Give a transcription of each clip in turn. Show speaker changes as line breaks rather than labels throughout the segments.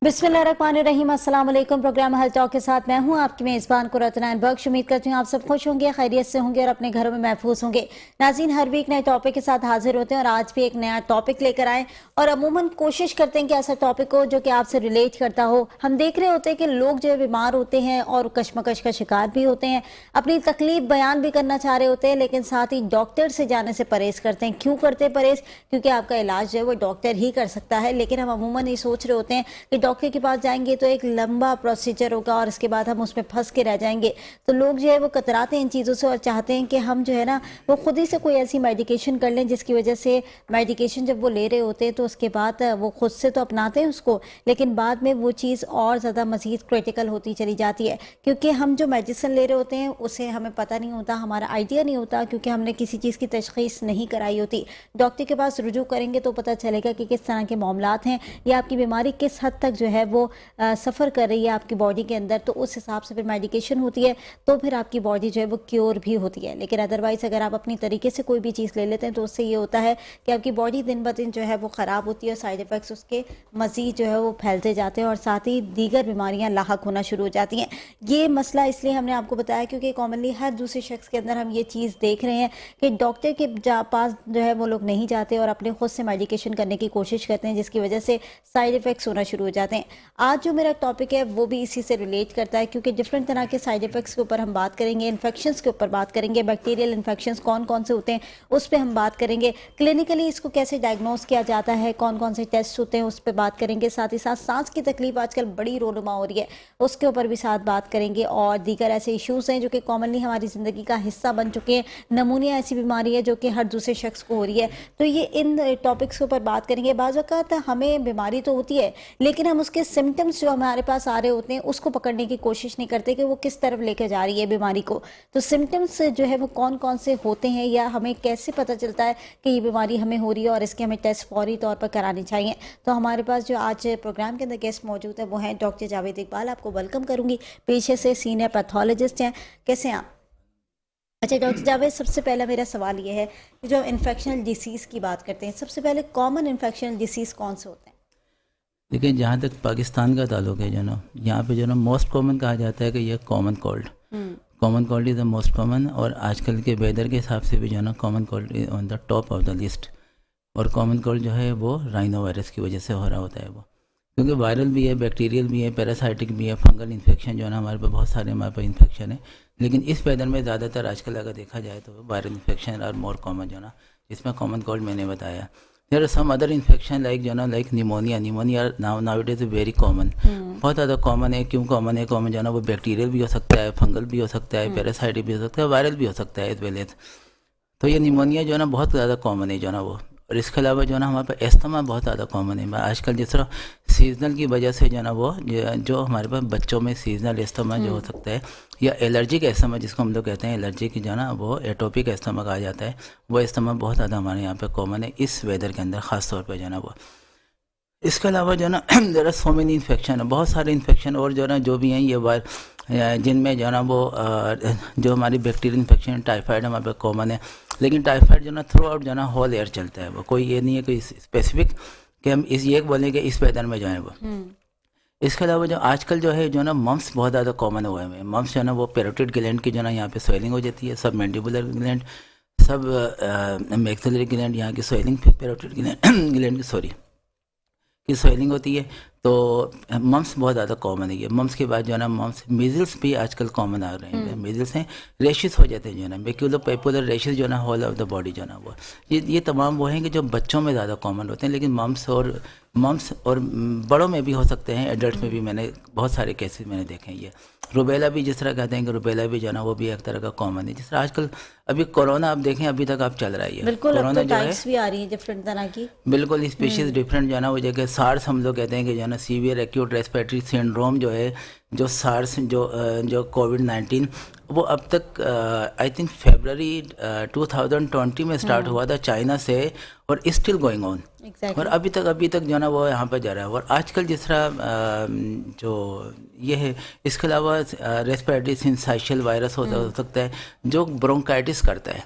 बिस्मिल्लाहिर्रहमानिर्रहीम। अस्सलाम वालेकुम। प्रोग्राम हेल्थ टॉक के साथ मैं हूं आपकी मेज़बान कुरतनैन बख्श। उम्मीद करती हूं आप सब खुश होंगे, खैरियत से होंगे और अपने घरों में महफूज होंगे। नाज़रीन, हर वीक नए टॉपिक के साथ हाजिर होते हैं और आज भी एक नया टॉपिक लेकर आए और अमूमन कोशिश करते हैं कि ऐसा टॉपिक हो जो कि आपसे रिलेट करता हो। हम देख रहे होते हैं कि लोग जो है बीमार होते हैं और कशमकश का शिकार भी होते हैं, अपनी तकलीफ बयान भी करना चाह रहे होते हैं, लेकिन साथ ही डॉक्टर से जाने से परहेज करते हैं। क्यों करते हैं परहेज? क्योंकि आपका इलाज जो है वो डॉक्टर ही कर सकता है, लेकिन हम अमूमन ये सोच रहे होते हैं कि डॉक्टर के पास जाएंगे तो एक लंबा प्रोसीजर होगा और इसके बाद हम उसमें फंस के रह जाएंगे। तो लोग जो है वो कतराते हैं इन चीज़ों से और चाहते हैं कि हम जो है ना वो खुद ही से कोई ऐसी मेडिकेशन कर लें जिसकी वजह से मेडिकेशन जब वो ले रहे होते हैं तो उसके बाद वो खुद से तो अपनाते हैं उसको, लेकिन बाद में वो चीज़ और ज़्यादा मज़ीद क्रिटिकल होती चली जाती है, क्योंकि हम जो मेडिसिन ले रहे होते हैं उसे हमें पता नहीं होता, हमारा आइडिया नहीं होता, क्योंकि हमने किसी चीज़ की तशख़ीस नहीं कराई होती। डॉक्टर के पास रुजू करेंगे तो पता चलेगा कि किस तरह के मामलात हैं या आपकी बीमारी किस हद तक जो है वो सफ़र कर रही है आपकी बॉडी के अंदर, तो उस हिसाब से फिर मेडिकेशन होती है, तो फिर आपकी बॉडी जो है वो क्योर भी होती है। लेकिन अदरवाइज़ अगर आप अपनी तरीके से कोई भी चीज़ ले लेते हैं तो उससे ये होता है कि आपकी बॉडी दिन ब दिन जो है वो ख़राब होती है और साइड इफ़ेक्ट्स उसके मज़ीद जो है वो फैलते जाते हैं और साथ ही दीगर बीमारियाँ लाहक होना शुरू हो जाती हैं। ये मसला इसलिए हमने आपको बताया क्योंकि कॉमनली हर दूसरे शख्स के अंदर हम ये चीज़ देख रहे हैं कि डॉक्टर के पास जो है वो लोग नहीं जाते और अपने खुद से मेडिकेशन करने की कोशिश करते हैं, जिसकी वजह से साइड इफ़ेक्ट्स होना शुरू हो जाते हैं। आज जो मेरा टॉपिक है वो भी इसी से रिलेट करता है, क्योंकि डिफरेंट तरह के साइड इफ़ेक्ट्स के ऊपर हम बात करेंगे, इन्फेक्शंस के ऊपर बात करेंगे, बैक्टीरियल इन्फेक्शंस कौन कौन से होते हैं उस पर हम बात करेंगे, क्लिनिकली इसको कैसे डायग्नोस किया जाता है, कौन कौन से टेस्ट होते हैं उस पर बात करेंगे, साथ ही साथ सांस की तकलीफ आजकल बड़ी रोनुमा हो रही है उसके ऊपर भी साथ बात करेंगे, और दीगर ऐसे इशूज़ हैं जो कि कॉमनली हमारी ज़िंदगी का हिस्सा बन चुके हैं। नमूनिया ऐसी बीमारी है जो कि हर दूसरे शख्स को हो रही है, तो ये इन टॉपिक्स के ऊपर बात करेंगे। बाज़ वक़्त हमें बीमारी तो होती है लेकिन हम उसके सिम्टम्स जो हमारे पास आ रहे होते हैं उसको पकड़ने की कोशिश नहीं करते कि वो किस तरफ लेकर जा रही है बीमारी को। तो सिम्टम्स जो है वो कौन कौन से होते हैं या हमें कैसे पता चलता है कि ये बीमारी हमें हो रही है और इसके हमें टेस्ट फौरी तौर पर कराने चाहिए। तो हमारे पास जो आज प्रोग्राम के अंदर गेस्ट मौजूद है वो हैं डॉक्टर जावेद इकबाल। आपको वेलकम करूँगी, पेशे से सीनियर पैथोलॉजिस्ट हैं। कैसे हैं आप? अच्छा डॉक्टर जावेद, सबसे पहला मेरा सवाल ये है कि जो इन्फेक्शनल डिसीज़ की बात करते हैं, सबसे पहले कॉमन इन्फेक्शनल डिसीज़ कौन से होते हैं?
लेकिन जहाँ तक पाकिस्तान का ताल्लुक है जो ना, यहाँ पे जो ना मोस्ट कॉमन कहा जाता है कि ये common cold, common cold is the most common. और आजकल के वेदर के हिसाब से भी जो ना common cold is on the top of the list. और कॉमन कोल्ड जो है वो राइनो वायरस की वजह से हो रहा होता है वो, क्योंकि वायरल भी है, बैक्टीरियल भी है, पैरासाइटिक भी है, फंगल इन्फेक्शन जो है ना हमारे पास बहुत सारे हमारे पास इन्फेक्शन है। लेकिन इस वेदर में ज़्यादातर आजकल अगर देखा जाए तो viral infection are more common जो ना, इसमें कॉमन कोल्ड मैंने बताया। There are some other infection like जो ना like pneumonia now it is very common, बहुत ज़्यादा कॉमन है। क्यों कॉमन है? कॉमन जो ना वो बैक्टीरियल भी हो सकता है, फंगल भी हो सकता है, पैरासाइटिक भी हो सकता है, वायरल भी हो सकता है एज वेल एज। तो ये निमोनिया जो है ना बहुत ज़्यादा कॉमन है जो ना वो। और इसके अलावा जो है ना हमारे पास एस्थमा बहुत ज़्यादा कॉमन है आजकल, जिस तरह सीजनल की वजह से जो है ना वो जो हमारे पास बच्चों में सीजनल एस्थमा जो हो सकता है, या एलर्जिक एस्थमा जिसको हम लोग कहते हैं, एलर्जी की जो है ना वो एटोपिक एस्थमा कहा जाता है, वो एस्थमा बहुत ज़्यादा हमारे यहाँ पे कॉमन है इस वेदर के अंदर ख़ास तौर पर जो है ना वो। इसके अलावा जो है ना ज़रा सो मेनी इन्फेक्शन है, बहुत सारे इन्फेक्शन और जो है ना जो भी हैं ये जिनमें जो है ना वो जो हमारी बैक्टीरियल इन्फेक्शन टाइफाइड हमारे पे कॉमन है। लेकिन टाइफाइड जो ना थ्रू आउट जो है ना होल एयर चलता है वो, कोई ये नहीं है कोई स्पेसिफिक कि हम ये बोलें कि इस वेदर में जो है वो। इसके अलावा जो आजकल जो है जो ना मम्स बहुत ज़्यादा कॉमन हुए हैं। मम्स जो है ना वो पैरोटिड ग्लैंड की जो ना यहाँ पे स्वेलिंग हो जाती है, सब मैंडिबुलर ग्लैंड, सब मैक्सिलरी ग्लैंड यहाँ की स्वेलिंग, फिर पैरोटिड ग्लैंड की स्वेलिंग होती है। तो मम्स बहुत ज़्यादा कॉमन है ये। मम्स के बाद जो है ना मम्स, मीजल्स भी आजकल कॉमन आ रहे हैं। मीजल्स हैं, रेशेस हो जाते हैं जो है ना, मैक्यूलो पेपुलर रेशेस जो है ना होल ऑफ द बॉडी जो है ना वो, ये तमाम वो हैं कि जो बच्चों में ज़्यादा कॉमन होते हैं। लेकिन मम्स और बड़ों में भी हो सकते हैं, एडल्ट में भी मैंने बहुत सारे केसेस मैंने देखे हैं। ये रुबेला भी जिस तरह कहते हैं कि रुबेला भी जो है ना वो भी एक तरह का कॉमन है। जिस तरह आजकल अभी कोरोना आप देखें अभी तक आप चल रहा है,
बिल्कुल,
कोरोना
अब तो
जो है
टाइप्स भी आ रही है डिफरेंट तरह की।
बिल्कुल स्पीशीज डिफरेंट जो है ना वो जगह सार्स हम लोग कहते हैं कि जो है ना सीवियर एक्यूट रेस्पिरेटरी सिंड्रोम जो है, जो सार्स जो कोविड-19 वो अब तक आई थिंक फरवरी 2020 में स्टार्ट हुआ था चाइना से और स्टिल गोइंग ऑन। और अभी तक जो है ना वो यहाँ पर जा रहा है। और आजकल जिस तरह जो ये है, इसके अलावा रेस्पिरेटरी सिंसाइशियल वायरस हो सकता है जो ब्रोंकाइटिस करता है।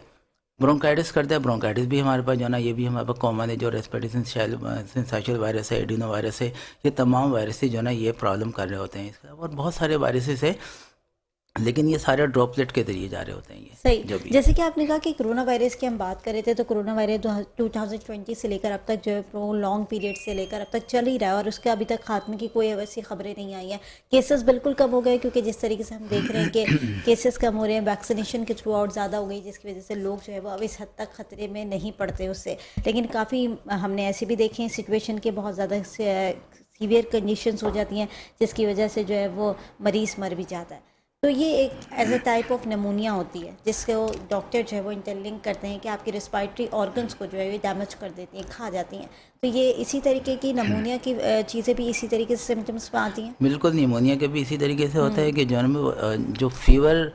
ब्रोंकाइटिस करता है, ब्रोंकाइटिस भी हमारे पास जो है ना, ये भी हमारे पास कॉमन है। जो रेस्पिरेटरी सिंसाइशियल वायरस है, एडिनो वायरस है, ये तमाम वायरसेस जो है ना ये प्रॉब्लम कर रहे होते हैं। इसके अलावा और बहुत सारे वायरसेस है, लेकिन ये सारे ड्रॉपलेट के जरिए जा रहे होते हैं ये
सही।
जो भी।
जैसे कि आपने कहा कि कोरोना वायरस की हम बात कर रहे थे, तो कोरोना वायरस 2020 से लेकर अब तक जो है वो लॉन्ग पीरियड से लेकर अब तक चल ही रहा है और उसके अभी तक खात्मे की कोई वैसी खबरें नहीं आई हैं। केसेस बिल्कुल कम हो गए, क्योंकि जिस तरीके से हम देख रहे हैं कि केसेस कम हो रहे हैं, वैक्सीनेशन के थ्रू आउट ज़्यादा हो गई, जिसकी वजह से लोग जो है वो अब इस हद तक खतरे में नहीं पड़ते उससे। लेकिन काफ़ी हमने ऐसे भी देखे हैं सिचुएशन के बहुत ज़्यादा सीवियर कंडीशंस हो जाती हैं, जिसकी वजह से जो है वो मरीज़ मर भी जाता है। तो ये एक as a type of pneumonia होती है, जिसको डॉक्टर जो है वो इंटरलिंक करते हैं कि आपकी रिस्पायरेटरी ऑर्गन्स को जो है ये डैमेज कर देती हैं, खा जाती हैं। तो ये इसी तरीके की नमूनिया की चीज़ें भी इसी तरीके से सिम्टम्स में आती हैं।
बिल्कुल, निमोनिया के भी इसी तरीके से होता है कि जो फीवर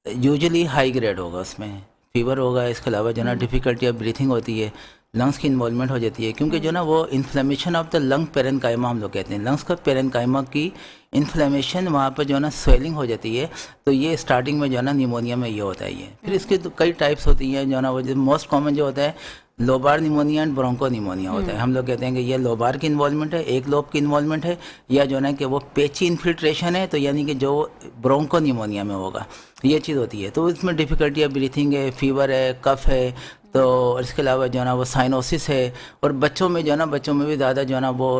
यूजुअली हाई ग्रेड होगा, उसमें फीवर होगा। इसके अलावा जो ना डिफ़िकल्टी ऑफ ब्रीथिंग होती है, लंग्स की इन्वॉल्वमेंट हो जाती है, क्योंकि जो ना वो inflammation of the lung parenchyma हम लोग कहते हैं, लंग्स का पेरेन्काइमा की इन्फ्लेमेशन, वहाँ पर जो ना स्वेलिंग हो जाती है। तो ये स्टार्टिंग में जो ना निमोनिया में ये होता है ये। फिर इसके तो कई टाइप्स होती हैं जो ना, वो मोस्ट कॉमन जो होता है lobar pneumonia and bronchopneumonia होता है। हम लोग कहते हैं कि ये लोबार की इन्वॉल्वमेंट है, एक लोब की इन्वॉल्वमेंट है, या जो है कि वो पेची इन्फिल्ट्रेशन है, तो यानी कि जो ब्रोंको निमोनिया में होगा ये चीज़ होती है। तो इसमें डिफ़िकल्टी ऑफ ब्रीथिंग है, फीवर है, कफ है, तो और इसके अलावा जो है ना वो साइनोसिस है। और बच्चों में जो है ना, बच्चों में भी ज़्यादा जो है ना वो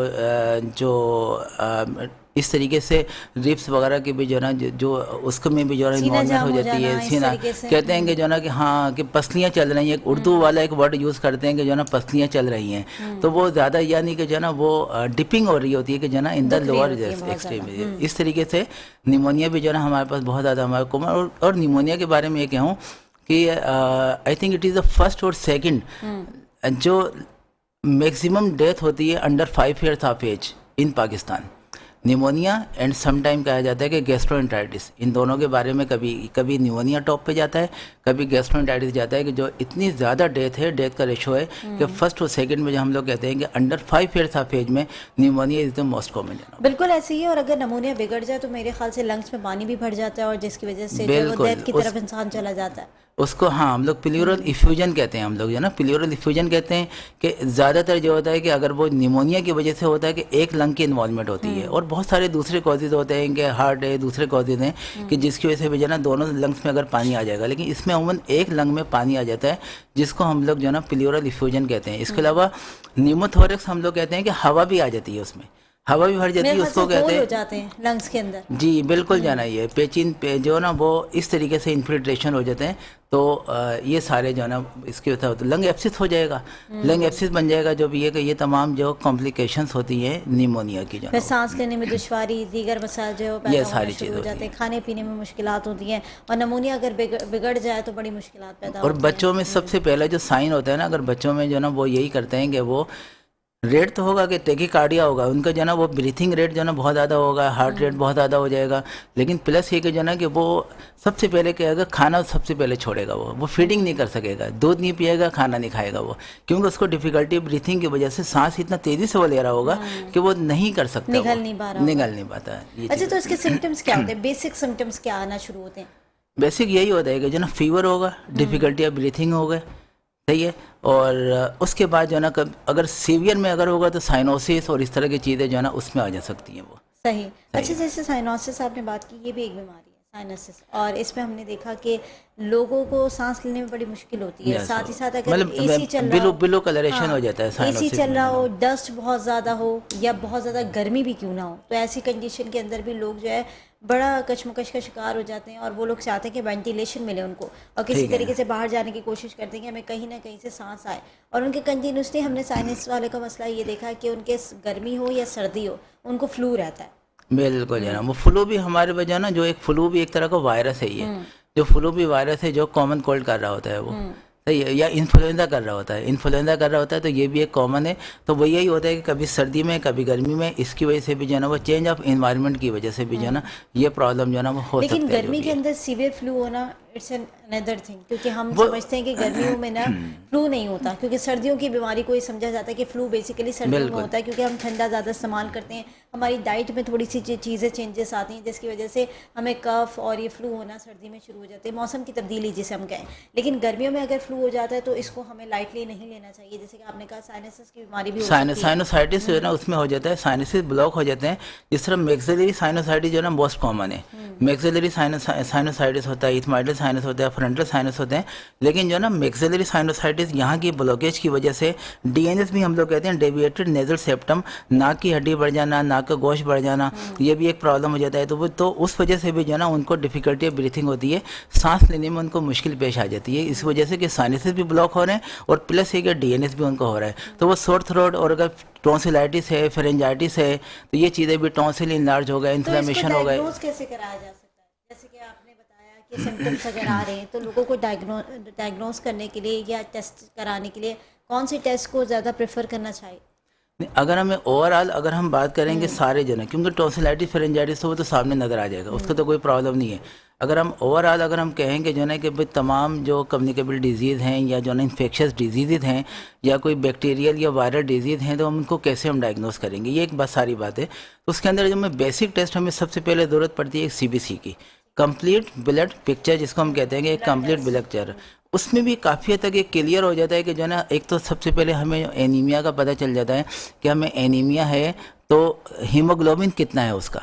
इस तरीके से रिप्स वगैरह की भी जो है ना, जो उसके में भी जो है इन्वॉल्वमेंट हो जाती है। सीना कहते हैं कि जो है ना कि हाँ कि पसलियाँ चल रही हैं, उर्दू वाला एक वर्ड यूज़ करते हैं कि जो है ना पसलियाँ चल रही हैं। तो वो ज़्यादा यानी कि जो है ना वो डिपिंग हो रही होती है कि जो है ना इन द लोअर एक्सट्रीम। इस तरीके से निमोनिया भी जो है ना हमारे पास बहुत ज़्यादा हमारे कॉमन। और निमोनिया के बारे में ये कहूँ कि I think it is the first और सेकंड जो मैक्सिमम डेथ होती है under 5 years of age in Pakistan. Pneumonia and sometime कहा जाता है कि गैस्ट्रोएंटेराइटिस, इन दोनों के बारे में कभी निमोनिया टॉप पे जाता है, कभी गैस्ट्रोएंटेराइटिस जाता है, कि जो इतनी ज़्यादा डेथ का रेशो है कि फर्स्ट और सेकंड में जो हम लोग कहते हैं कि अंडर 5 years ऑफ एज में pneumonia is the most common.
बिल्कुल ऐसे ही है। और अगर नमूनिया बिगड़ जाए तो मेरे ख्याल से लंग्स में पानी भी भर जाता है, और जिसकी वजह से जो डेथ की तरफ इंसान चला जाता है।
उसको हाँ हम लोग प्लूरल इफ्यूजन कहते हैं, हम लोग जो ना प्लूरल इफ्यूजन कहते हैं कि ज़्यादातर जो होता है कि अगर वो निमोनिया की वजह से होता है कि एक लंग की इन्वॉल्वमेंट होती है, और बहुत सारे दूसरे कॉजेज होते हैं कि हार्ट है, दूसरे कॉजेज हैं कि जिसकी वजह से भी जो ना दोनों लंग्स में अगर पानी आ जाएगा, लेकिन इसमें अमूमन एक लंग में पानी आ जाता है, जिसको हम लोग जो ना प्लूरल इफ्यूजन कहते हैं। इसके अलावा निमोथोरेक्स हम लोग कहते हैं कि हवा भी आ जाती है, उसमें हवा भी भर जाती है, उसको कहते हैं,
हो जाते हैं लंग्स के अंदर।
जी बिल्कुल जाना ये पेचिन पे जो ना वो इस तरीके से इन्फिल्ट्रेशन हो जाते हैं। तो ये सारे जो ना इसकी वजह होता है, लंग एब्सिस हो जाएगा, लंग एब्सिस बन जाएगा, जो भी है कि ये तमाम जो कॉम्प्लिकेशंस होती हैं निमोनिया की, जो
फिर सांस लेने में दुश्वारी, दीगर मसाइल जो है
ये सारी चीज़
हो जाते हैं, खाने पीने में मुश्किलात होती हैं, और नमूनिया अगर बिगड़ जाए तो बड़ी मुश्किलात पैदा
और बच्चों में सबसे पहला जो साइन होता है ना, अगर बच्चों में जो ना वो यही करते हैं कि वो रेट तो होगा कि टेकिकार्डिया होगा उनका, जो ना वो ब्रीथिंग रेट जो ना बहुत ज़्यादा होगा, हार्ट रेट बहुत ज़्यादा हो जाएगा। लेकिन प्लस ये कि जो ना कि वो सबसे पहले क्या होगा, खाना सबसे पहले छोड़ेगा, वो फीडिंग नहीं कर सकेगा, दूध नहीं पिएगा, खाना नहीं खाएगा वो, क्योंकि उसको डिफिकल्टी ब्रीथिंग की वजह से सांस इतना तेज़ी से वो ले रहा होगा कि वो नहीं कर सकता,
निगल नहीं पाता।
अच्छा,
तो इसके सिम्टम्स क्या होते हैं, बेसिक सिम्टम्स क्या आना शुरू होते हैं?
बेसिक यही होता है कि जो ना फीवर होगा, डिफिकल्टी ऑफ ब्रीथिंग होगा, सही है। और उसके बाद जो ना अगर सीवियर में अगर होगा तो साइनोसिस और इस तरह की चीज़ें जो ना उसमें आ जा सकती हैं वो।
सही। अच्छा, जैसे साइनोसिस आपने बात की, ये भी एक बीमारी है साइनोसिस, और इसमें हमने देखा कि लोगों को सांस लेने में बड़ी मुश्किल होती है। साथ ही साथ अगर एसी चल रहा हो,
बिलो कलरेशन हो जाता है,
एसी चल रहा हो, डस्ट बहुत ज़्यादा हो, या बहुत ज़्यादा गर्मी भी क्यों ना हो, तो ऐसी कंडीशन के अंदर भी लोग जो है बड़ा कशमकश का शिकार हो जाते हैं, और वो लोग चाहते हैं कि वेंटिलेशन मिले उनको, और किसी तरीके से बाहर जाने की कोशिश करते हैं कि हमें कहीं ना कहीं से सांस आए। और उनके कंटिन्यूसली हमने साइनस वाले का मसला ये देखा है कि उनके गर्मी हो या सर्दी हो, उनको फ्लू रहता है।
बिल्कुल जना, वो फ्लू भी हमारे वजह ना, जो एक फ्लू भी एक तरह का वायरस है, ये जो फ्लू भी वायरस है जो कॉमन कोल्ड कर रहा होता है वो, सही है, या इन्फ्लुएंजा कर रहा होता है, इन्फ्लुएंजा कर रहा होता है, तो ये भी एक कॉमन है। तो वो यही होता है कि कभी सर्दी में कभी गर्मी में, इसकी वजह से भी जो है ना वो चेंज ऑफ इन्वायरमेंट की वजह से भी जो है ना ये प्रॉब्लम जो है ना वो हो सकता है।
लेकिन गर्मी के अंदर सीवियर फ्लू होना इट्स अनदर थिंग, क्योंकि हम समझते हैं कि गर्मियों में ना फ्लू नहीं होता, क्योंकि सर्दियों की बीमारी को ही समझा जाता है कि फ्लू बेसिकली सर्दियों में होता है, क्योंकि हम ठंडा ज़्यादा इस्तेमाल करते हैं, हमारी डाइट में थोड़ी सी चीज़ें चेंजेस आती हैं जिसकी वजह से हमें कफ और ये फ्लू होना सर्दी में शुरू हो जाते हैं, मौसम की तब्दीली जिसे हम कहें। लेकिन गर्मियों में अगर फ्लू हो जाता है तो इसको हमें लाइटली नहीं लेना चाहिए, जैसे कि आपने कहा साइनसिस की बीमारी भी हो सकती है।
साइनोसाइटिस जो है ना उसमें हो जाता है, साइनसिस ब्लॉक हो जाते हैं। जिस तरह मैक्सिलरी साइनोसाइटिस जो है ना मोस्ट कॉमन है, मैक्सिलरी साइनोसाइटिस होता है, इथमाइडल साइनस होता है, फ्रंटल साइनस होते हैं। लेकिन जो है ना मैक्सिलरी साइनोसाइटिस यहाँ की ब्लॉकेज की वजह से, डीएनएस भी हम लोग कहते हैं, डेविएटेड नेजल सेप्टम, नाक की हड्डी बढ़ जाना, नाक का गोश्त बढ़ जाना, ये भी एक प्रॉब्लम हो जाता है। तो उस वजह से भी जो है ना उनको डिफिकल्टी ऑफ ब्रीथिंग होती है, सांस लेने में उनको मुश्किल पेश आ जाती है, इस वजह से कि साइनसेस भी ब्लॉक हो रहे हैं और प्लस एक डीएनएस भी उनको हो रहा है। तो वो सोर थ्रोट, और अगर टॉन्सिलाइटिस है, फेरेंजाइटिस है, तो ये चीज़ें भी, टॉन्सिल इनलार्ज हो गए, इन्फ्लेमेशन हो गए।
तो इसको कैसे कराया जा सकता है? जैसे कि आपने बताया कि सिम्टम्स अगर आ रहे हैं तो लोगों को डायग्नोस करने के लिए या टेस्ट कराने के लिए कौन से टेस्ट को ज़्यादा प्रेफर करना चाहिए?
अगर हमें ओवरऑल अगर हम बात करेंगे सारे जन, क्योंकि टॉन्सिलाइटिस फेरेंजाइटिस तो वो तो सामने नज़र आ जाएगा, उसको तो कोई प्रॉब्लम नहीं है। अगर हम ओवरऑल अगर हम कहेंगे जो है कि भाई तमाम जो कम्युनिकेबल डिजीज़ हैं या जो ना इन्फेक्शस डिजीज़ हैं या कोई बैक्टीरियल या वायरल डिजीज़ हैं, तो हम उनको कैसे हम डायग्नोस करेंगे, ये एक बस सारी बात है। तो उसके अंदर जो हमें बेसिक टेस्ट हमें सबसे पहले ज़रूरत पड़ती है एक सीबीसी की, कंप्लीट ब्लड पिक्चर, जिसको हम कहते हैं कि एक कंप्लीट ब्लड पिक्चर। उसमें भी काफ़ी हद तक ये क्लियर हो जाता है कि जो है ना, एक तो सबसे पहले हमें एनीमिया का पता चल जाता है कि हमें एनीमिया है तो हीमोग्लोबिन कितना है उसका,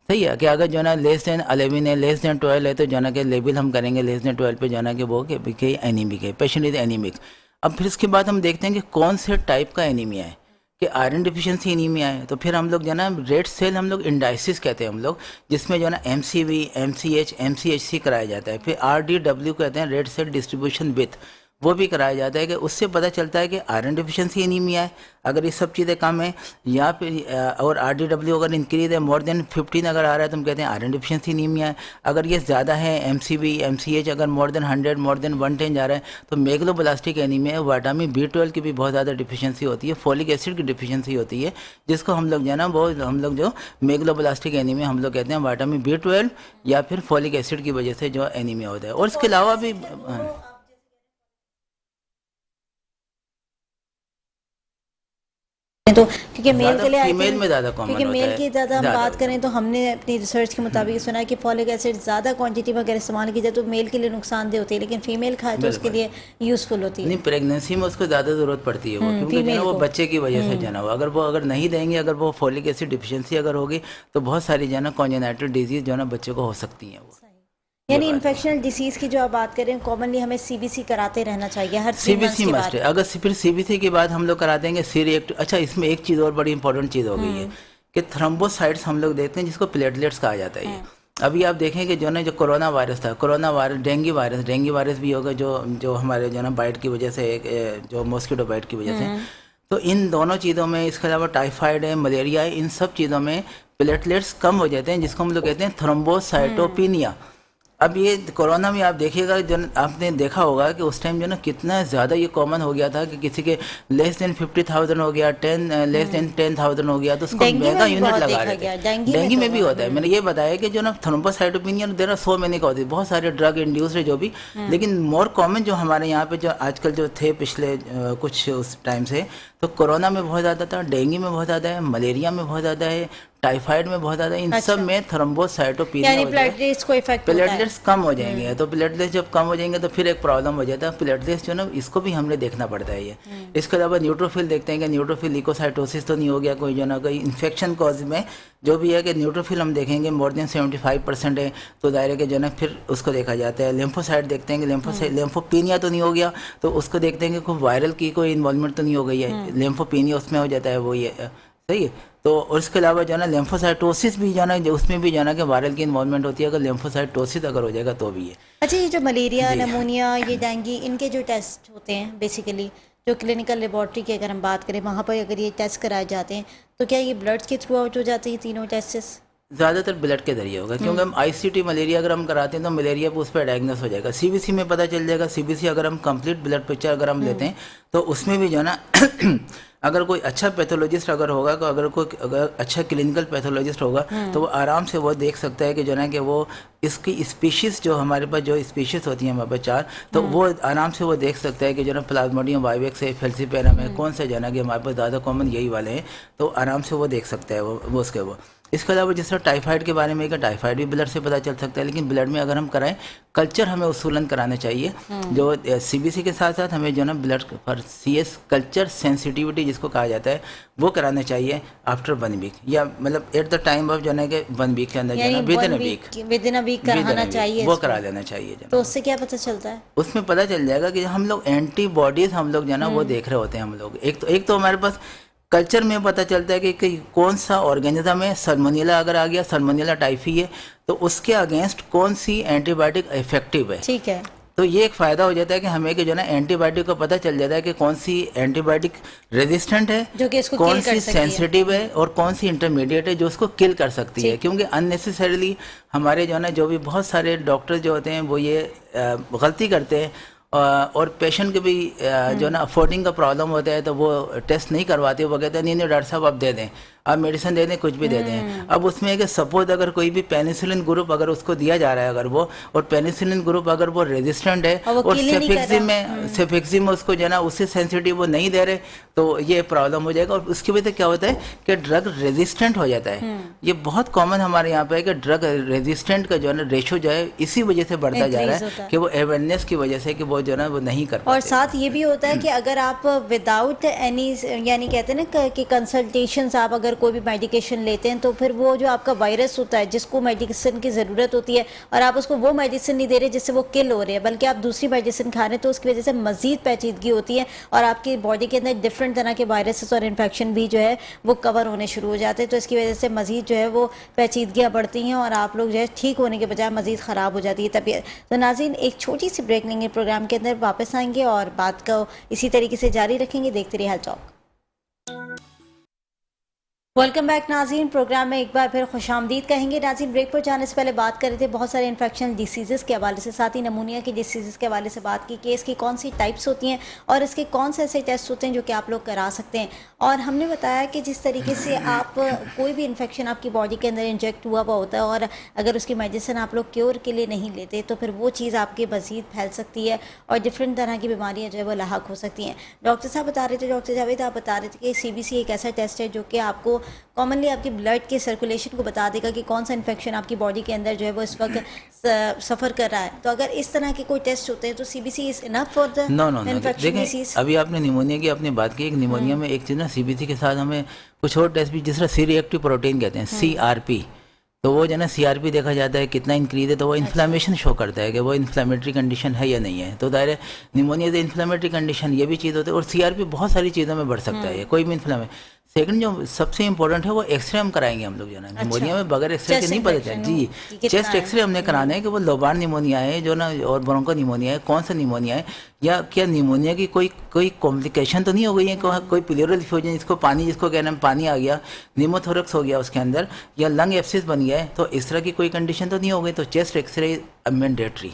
सही है। कि अगर जो है ना लेस देन 11 है, लेस देन 12 है, तो जो है ना कि लेवल हम करेंगे लेस देन 12 पे जो है ना कि वो कि एनीमिक है, पेशेंट इज एनीमिक। अब फिर उसके बाद हम देखते हैं कि कौन से टाइप का एनीमिया है, कि आयरन डिफिशिएंसी एनीमिया है, तो फिर हम लोग जो है ना रेड सेल हम लोग इंडाइसिस कहते हैं हम लोग, जिसमें जो है ना MCV, MCH, MCHC कराया जाता है। फिर RDW कहते हैं, रेड सेल डिस्ट्रीब्यूशन विथ, वो भी कराया जाता है, कि उससे पता चलता है कि आयरन डिफिशिएंसी एनीमिया है अगर ये सब चीज़ें कम है, या फिर और RDW अगर इंक्रीज है, मोर देन 15 अगर आ रहा है तो हम कहते हैं आयरन डिफिशिएंसी एनीमिया है। अगर ये ज़्यादा है MCV, MCH अगर मोर देन 100, मोर देन 110 जा रहा है तो मेगलोब्लास्टिक एनीमिया है। विटामिन B12 की भी बहुत ज़्यादा डिफिशिएंसी होती है, फोलिक एसिड की डिफिशिएंसी होती है, जिसको हम लोग जो है ना वो हम लोग जो मेगलोब्लास्टिक एनीमिया हम लोग कहते हैं, विटामिन B12 या फिर फोलिक एसिड की वजह से जो एनीमिया होता है। और इसके अलावा भी
तो क्योंकि मेल के लिए
फीमेल में ज़्यादा कॉमन
क्योंकि
होता
मेल
है,
की ज़्यादा हम बात करें तो हमने अपनी रिसर्च के मुताबिक सुना है कि फॉलिक एसिड ज़्यादा क्वांटिटी में अगर इस्तेमाल की जाए तो मेल के लिए नुकसानदेह होती है, लेकिन फीमेल खाए तो उसके लिए यूज़फुल होती है।
नहीं, प्रेगनेंसी में उसको ज़्यादा ज़रूरत पड़ती है वो, क्योंकि जो है वो बच्चे की वजह से जना हुआ, अगर नहीं देंगे, अगर वो फॉलिक एसिड डिफिशिएंसी अगर होगी तो बहुत सारी जो है ना कॉन्जेनाइटल डिजीज़ जो है ना बच्चे को हो सकती हैं वो।
यानी इन्फेक्शनल डिसीज़ की जो आप बात करें, कॉमनली हमें CBC कराते रहना चाहिए हर 3 मंथ्स
CBC
के
मस्ट
बाद।
है। अगर फिर CBC के बाद हम लोग करा देंगे C-reactive। अच्छा, इसमें एक चीज़ और बड़ी इंपॉर्टेंट चीज़ हो गई है कि थ्रोम्बोसाइट्स हम लोग देखते हैं, जिसको प्लेटलेट्स कहा जाता है। ये अभी आप देखें कि जो ना जो कोरोना वायरस था, कोरोना वायरस, डेंगू वायरस भी होगा जो हमारे जो ना बाइट की वजह से, जो मॉस्किटो बाइट की वजह से, तो इन दोनों चीज़ों में, इसके अलावा टाइफाइड है, मलेरिया है, इन सब चीज़ों में प्लेटलेट्स कम हो जाते हैं, जिसको हम लोग कहते हैं थ्रोम्बोसाइटोपिनिया। अब ये कोरोना में आप देखिएगा, जो आपने देखा होगा कि उस टाइम जो ना कितना ज़्यादा ये कॉमन हो गया था कि किसी के लेस देन 50,000 हो गया, लेस देन 10,000 हो गया, तो उसको मेगा यूनिट लगा रहे थे। डेंगू में भी होता है। मैंने ये बताया कि जो ना thrombocytopenia, there are so many causes, बहुत सारे ड्रग इंड्यूस्ड है जो भी, लेकिन मोर कॉमन जो हमारे यहाँ पे जो आजकल जो थे पिछले कुछ उस टाइम से, तो कोरोना में बहुत ज़्यादा था, डेंगू में बहुत ज़्यादा है, मलेरिया में बहुत ज़्यादा है, टाइफाइड में बहुत ज़्यादा, इन सब में थ्रोम्बोसाइटोपिनिया,
यानी प्लेटलेट्स को इफेक्ट होता है।
प्लेटलेट्स कम हो जाएंगे, तो प्लेटलेट्स जब कम हो जाएंगे तो फिर एक प्रॉब्लम हो जाता है। प्लेटलेट्स जो ना इसको भी हमने देखना पड़ता है ये। इसके अलावा न्यूट्रोफिल देखते हैं कि न्यूट्रोफिल ल्यूकोसाइटोसिस तो नहीं हो गया कोई, जो ना कोई इन्फेक्शन कॉज में जो भी है कि न्यूट्रोफिल हम देखेंगे मोर देन 75% है, तो दायरे के जो ना फिर उसको देखा जाता है। लिम्फोसाइट देखते हैं कि लिम्फोपीनिया तो नहीं हो गया, तो उसको देखते हैं कि कोई वायरल की कोई इन्वॉल्वमेंट तो नहीं हो गई है, लिम्फोपीनिया उसमें हो जाता है वो, ये सही है। तो और इसके अलावा जो है ना लिम्फोसाइटोसिस भी जो है ना, उसमें भी जो है ना कि वायरल की इन्वॉल्वमेंट होती है, अगर लिम्फोसाइटोसिस अगर हो जाएगा तो भी है।
अच्छा, ये जो मलेरिया, नमूनिया, ये डेंगू, इनके जो टेस्ट होते हैं बेसिकली जो क्लिनिकल लेबॉर्ट्री की अगर हम बात करें, वहाँ पर अगर ये टेस्ट कराए जाते हैं तो क्या ये ब्लड के थ्रू आउट हो जाते हैं तीनों टेस्ट्स?
ज़्यादातर ब्लड के जरिए होगा, क्योंकि हम आईसीटी मलेरिया अगर हम कराते हैं तो मलेरिया पे उस पर डायग्नोस हो जाएगा। सीबीसी में पता चल जाएगा। सीबीसी अगर हम कंप्लीट ब्लड पिक्चर अगर हम लेते हैं तो उसमें भी जो है ना अगर कोई अच्छा पैथोलॉजिस्ट अगर होगा, तो अगर अच्छा क्लिनिकल पैथोलॉजिस्ट होगा तो वो आराम से वो देख सकता है कि जो है ना कि वो इसकी स्पीशीज़ जो हमारे पास जो स्पीशीज़ होती हैं हमारे पास 4, तो वो आराम से वो देख सकता है कि जो है ना प्लाज्मोडियम वाइवेक्स है, फेल्सीपेरम है, कौन से जो है ना कि हमारे पास ज़्यादा कॉमन यही वाले हैं, तो आराम से वो देख सकता है वो उसके वो। इसके अलावा जिस तरह टाइफाइड के बारे में है, टाइफाइड भी ब्लड से पता चल सकता है, लेकिन ब्लड में अगर हम कराएं कल्चर हमें उसूलन कराना चाहिए। जो सीबीसी के साथ साथ हमें जो है ना ब्लड पर सीएस कल्चर सेंसिटिविटी जिसको कहा जाता है वो कराना चाहिए आफ्टर 1 वीक, या मतलब एट द टाइम ऑफ जो है कि 1 वीक के अंदर जो है
विद इन अ वीक कराना चाहिए,
वो करा लेना चाहिए।
तो उससे क्या पता चलता है?
उसमें पता चल जाएगा कि हम लोग एंटीबॉडीज हम लोग जो है ना वो देख रहे होते हैं हम लोग। एक तो हमारे पास कल्चर में पता चलता है कि कौन सा ऑर्गेनिज्म है। सल्मोनेला अगर आ गया, सल्मोनेला टाइफी है, तो उसके अगेंस्ट कौन सी एंटीबायोटिक इफेक्टिव है।
ठीक है,
तो ये एक फ़ायदा हो जाता है कि हमें कि जो ना एंटीबायोटिक को पता चल जाता है कि कौन सी एंटीबायोटिक रेजिस्टेंट है,
जो कि इसको
कौन सी सेंसिटिव है और कौन सी इंटरमीडिएट है जो उसको किल कर सकती है। क्योंकि अननेसेसरीली हमारे जो है ना जो भी बहुत सारे डॉक्टर जो होते हैं वो ये गलती करते हैं और पेशेंट के भी जो है ना अफोर्डिंग का प्रॉब्लम होता है तो वो टेस्ट नहीं करवाते। वो कहते हैं नहीं डॉक्टर साहब आप दे दें, आप मेडिसिन दे दें, कुछ भी दे दें। अब उसमें है कि सपोज अगर कोई भी पेनिसिलिन ग्रुप अगर उसको दिया जा रहा है अगर वो, और पेनिसिलिन ग्रुप अगर वो रेजिस्टेंट है और सेफेक्सिम में उसको जो है ना उससे सेंसिटिव वो नहीं दे रहे, तो ये प्रॉब्लम हो जाएगा। और उसकी वजह से क्या होता है कि ड्रग रेजिस्टेंट हो जाता है। ये बहुत कॉमन हमारे यहाँ पे है कि ड्रग रेजिस्टेंट का जो है ना रेशो जो है इसी वजह से बढ़ता जा रहा है कि वो अवेयरनेस की वजह से कि वो जो है ना वो नहीं कर पाते।
और साथ ये भी होता है कि अगर आप विदाउट एनी यानी कहते हैं ना कि कंसल्टेशन आप अगर कोई भी मेडिकेशन लेते हैं तो फिर वो जो आपका वायरस होता है जिसको मेडिसिन की ज़रूरत होती है और आप उसको वो मेडिसिन नहीं दे रहे जिससे वो किल हो रहे हैं, बल्कि आप दूसरी मेडिसिन खा रहे हैं, तो उसकी वजह से मज़ीद पेचीदगी होती है और आपकी बॉडी के अंदर डिफरेंट तरह के वायरसेस और इन्फेक्शन भी जो है वो कवर होने शुरू हो जाते हैं। तो इसकी वजह से मज़ीद जो है वो पेचीदगियाँ बढ़ती हैं और आप लोग जो है ठीक होने के बजाय मज़ीद ख़राब हो जाती है तबीयत। तो नाज़रीन एक छोटी सी ब्रेक लेंगे, प्रोग्राम के अंदर वापस आएंगे और बात को इसी तरीके से जारी रखेंगे। देखते रहिए हेल्थ टॉक। वेलकम बैक नाज़रीन, प्रोग्राम में एक बार फिर खुशामदीद कहेंगे। नाज़रीन ब्रेक पर जाने से पहले बात कर रहे थे बहुत सारे इन्फेक्शन डिसीज़ के हवाले से, साथ ही नमूनिया की डिसीज़ के हवाले से बात की कि इसकी कौन सी टाइप्स होती हैं और इसके कौन से ऐसे टेस्ट होते हैं जो कि आप लोग करा सकते हैं। और हमने बताया कि जिस तरीके से आप कोई भी इन्फेक्शन आपकी बॉडी के अंदर इंजेक्ट हुआ होता है और अगर उसकी मेडिसिन आप लोग क्योर के लिए नहीं लेते तो फिर वो चीज़ आपके मज़ीद फैल सकती है और डिफरेंट तरह की बीमारियाँ जो है वो लाहक हो सकती हैं। डॉक्टर साहब बता रहे थे, डॉक्टर जावेद आप बता रहे थे कि CBC एक ऐसा टेस्ट है जो कि आपको कॉमनली आपकी ब्लड के सर्कुलेशन को बता देगा कि कौन सा इन्फेक्शन आपकी बॉडी के अंदर जो है वो इस वक्त सफ़र कर रहा है। तो अगर इस तरह के कोई टेस्ट होते हैं तो CBC is enough for the infection disease.
अभी आपने निमोनिया की आपने बात की, एक निमोनिया में एक चीज़ ना CBC के साथ हमें कुछ और टेस्ट भी, जिस तरह सी रिएक्टिव प्रोटीन कहते हैं CRP, तो वो जो है ना CRP देखा जाता है कितना इंक्रीज है, तो वो इन्फ्लामेशन शो करता है कि वो इन्फ्लामेटरी कंडीशन है या नहीं है। तो दायरे निमोनिया तो इन्फ्लामेटरी कंडीशन ये भी चीज़ होती है और CRP बहुत सारी चीज़ों में बढ़ सकता है, कोई भी सेकंड जो सबसे इंपॉर्टेंट है वो एक्सरे हम कराएंगे हम लोग जो है ना। निमोनिया में बगैर एक्सरे के नहीं पता चलता जी। चेस्ट एक्सरे हमने कराना है कि वो लोबार निमोनिया है जो ना और ब्रोंको निमोनिया है, कौन सा निमोनिया है, या क्या निमोनिया की कोई कॉम्प्लिकेशन तो नहीं हो गई है, कोई प्लेरल इफ्यूजन जिसको कहना है पानी आ गया, निमोथोरक्स हो गया उसके अंदर, या लंग एब्सिस बन गया है, तो इस तरह की कोई कंडीशन तो नहीं हो गई। तो chest x-ray mandatory,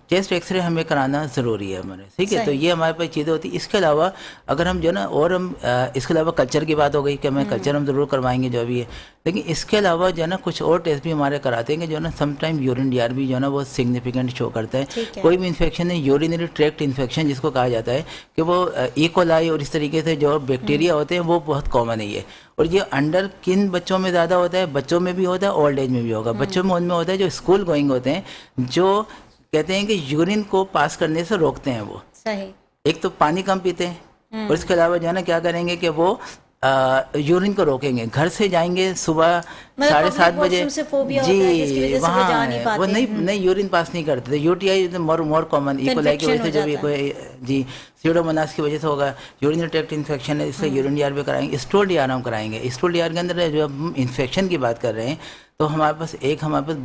chest x-ray हमें कराना ज़रूरी है हमारे, ठीक है। तो ये हमारे पास चीज़ें होती है। इसके अलावा अगर हम जो ना और हम इसके अलावा कल्चर की बात हो गई कि हमें कल्चर हम ज़रूर करवाएंगे जो भी है, लेकिन इसके अलावा जो है ना कुछ और टेस्ट भी हमारे कराते हैं कि जो है ना समटाइम यूरिन DR भी जो है ना वो सिग्निफिकेंट शो करता है। कोई भी इन्फेक्शन है, यूरिनरी ट्रैक्ट इन्फेक्शन जिसको कहा जाता है कि वो E. coli और इस तरीके से जो बैक्टीरिया होते हैं वो बहुत कॉमन है ये। और ये अंडर किन बच्चों में ज़्यादा होता है, बच्चों में भी होता है, ओल्ड एज में भी होगा। बच्चों में उनमें होता है जो स्कूल गोइंग होते हैं, जो कहते हैं कि यूरिन को पास करने से रोकते हैं वो। सही। एक तो पानी कम पीते हैं और इसके अलावा जो है ना क्या करेंगे कि वो यूरिन को रोकेंगे, घर से जाएंगे सुबह 7:30 बजे जी, वहाँ वो नहीं यूरिन पास नहीं करते थे। UTI मोर कॉमन इकोलाई की वजह से जो भी कोई जी स्यूडोमोनास की वजह से होगा, यूरिनरी ट्रैक्ट इन्फेक्शन है, इसलिए यूरिन DR भी कराएंगे। स्टूल DR हम कराएंगे। स्टूल DR के अंदर जो हम इन्फेक्शन की बात कर रहे हैं तो हमारे पास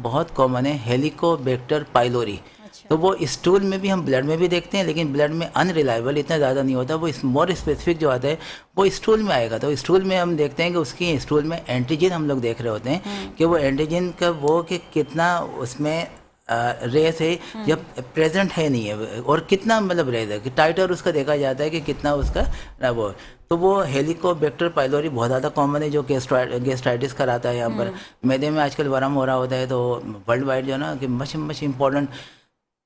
बहुत कॉमन है हेलिकोबैक्टर पाइलोरी।
अच्छा।
तो वो स्टूल में भी हम ब्लड में भी देखते हैं, लेकिन ब्लड में अनरिलायबल इतना ज़्यादा नहीं होता, वो मोर स्पेसिफिक जो आता है वो स्टूल में आएगा। तो स्टूल में हम देखते हैं कि उसकी स्टूल में एंटीजन हम लोग देख रहे होते हैं कि वो एंटीजन का वो कि कितना उसमें रेस है या प्रेजेंट है नहीं है, और कितना मतलब रेस है कि टाइटर उसका देखा जाता है कि कितना उसका वो। तो वो हेलिकोबैक्टर पाइलोरी बहुत ज़्यादा कॉमन है जो गेस्ट्राइटिस कराता है यहाँ पर। मैदे में आजकल वर्म हो रहा होता है, तो वर्ल्ड वाइड जो है ना कि मच इम्पोर्टेंट,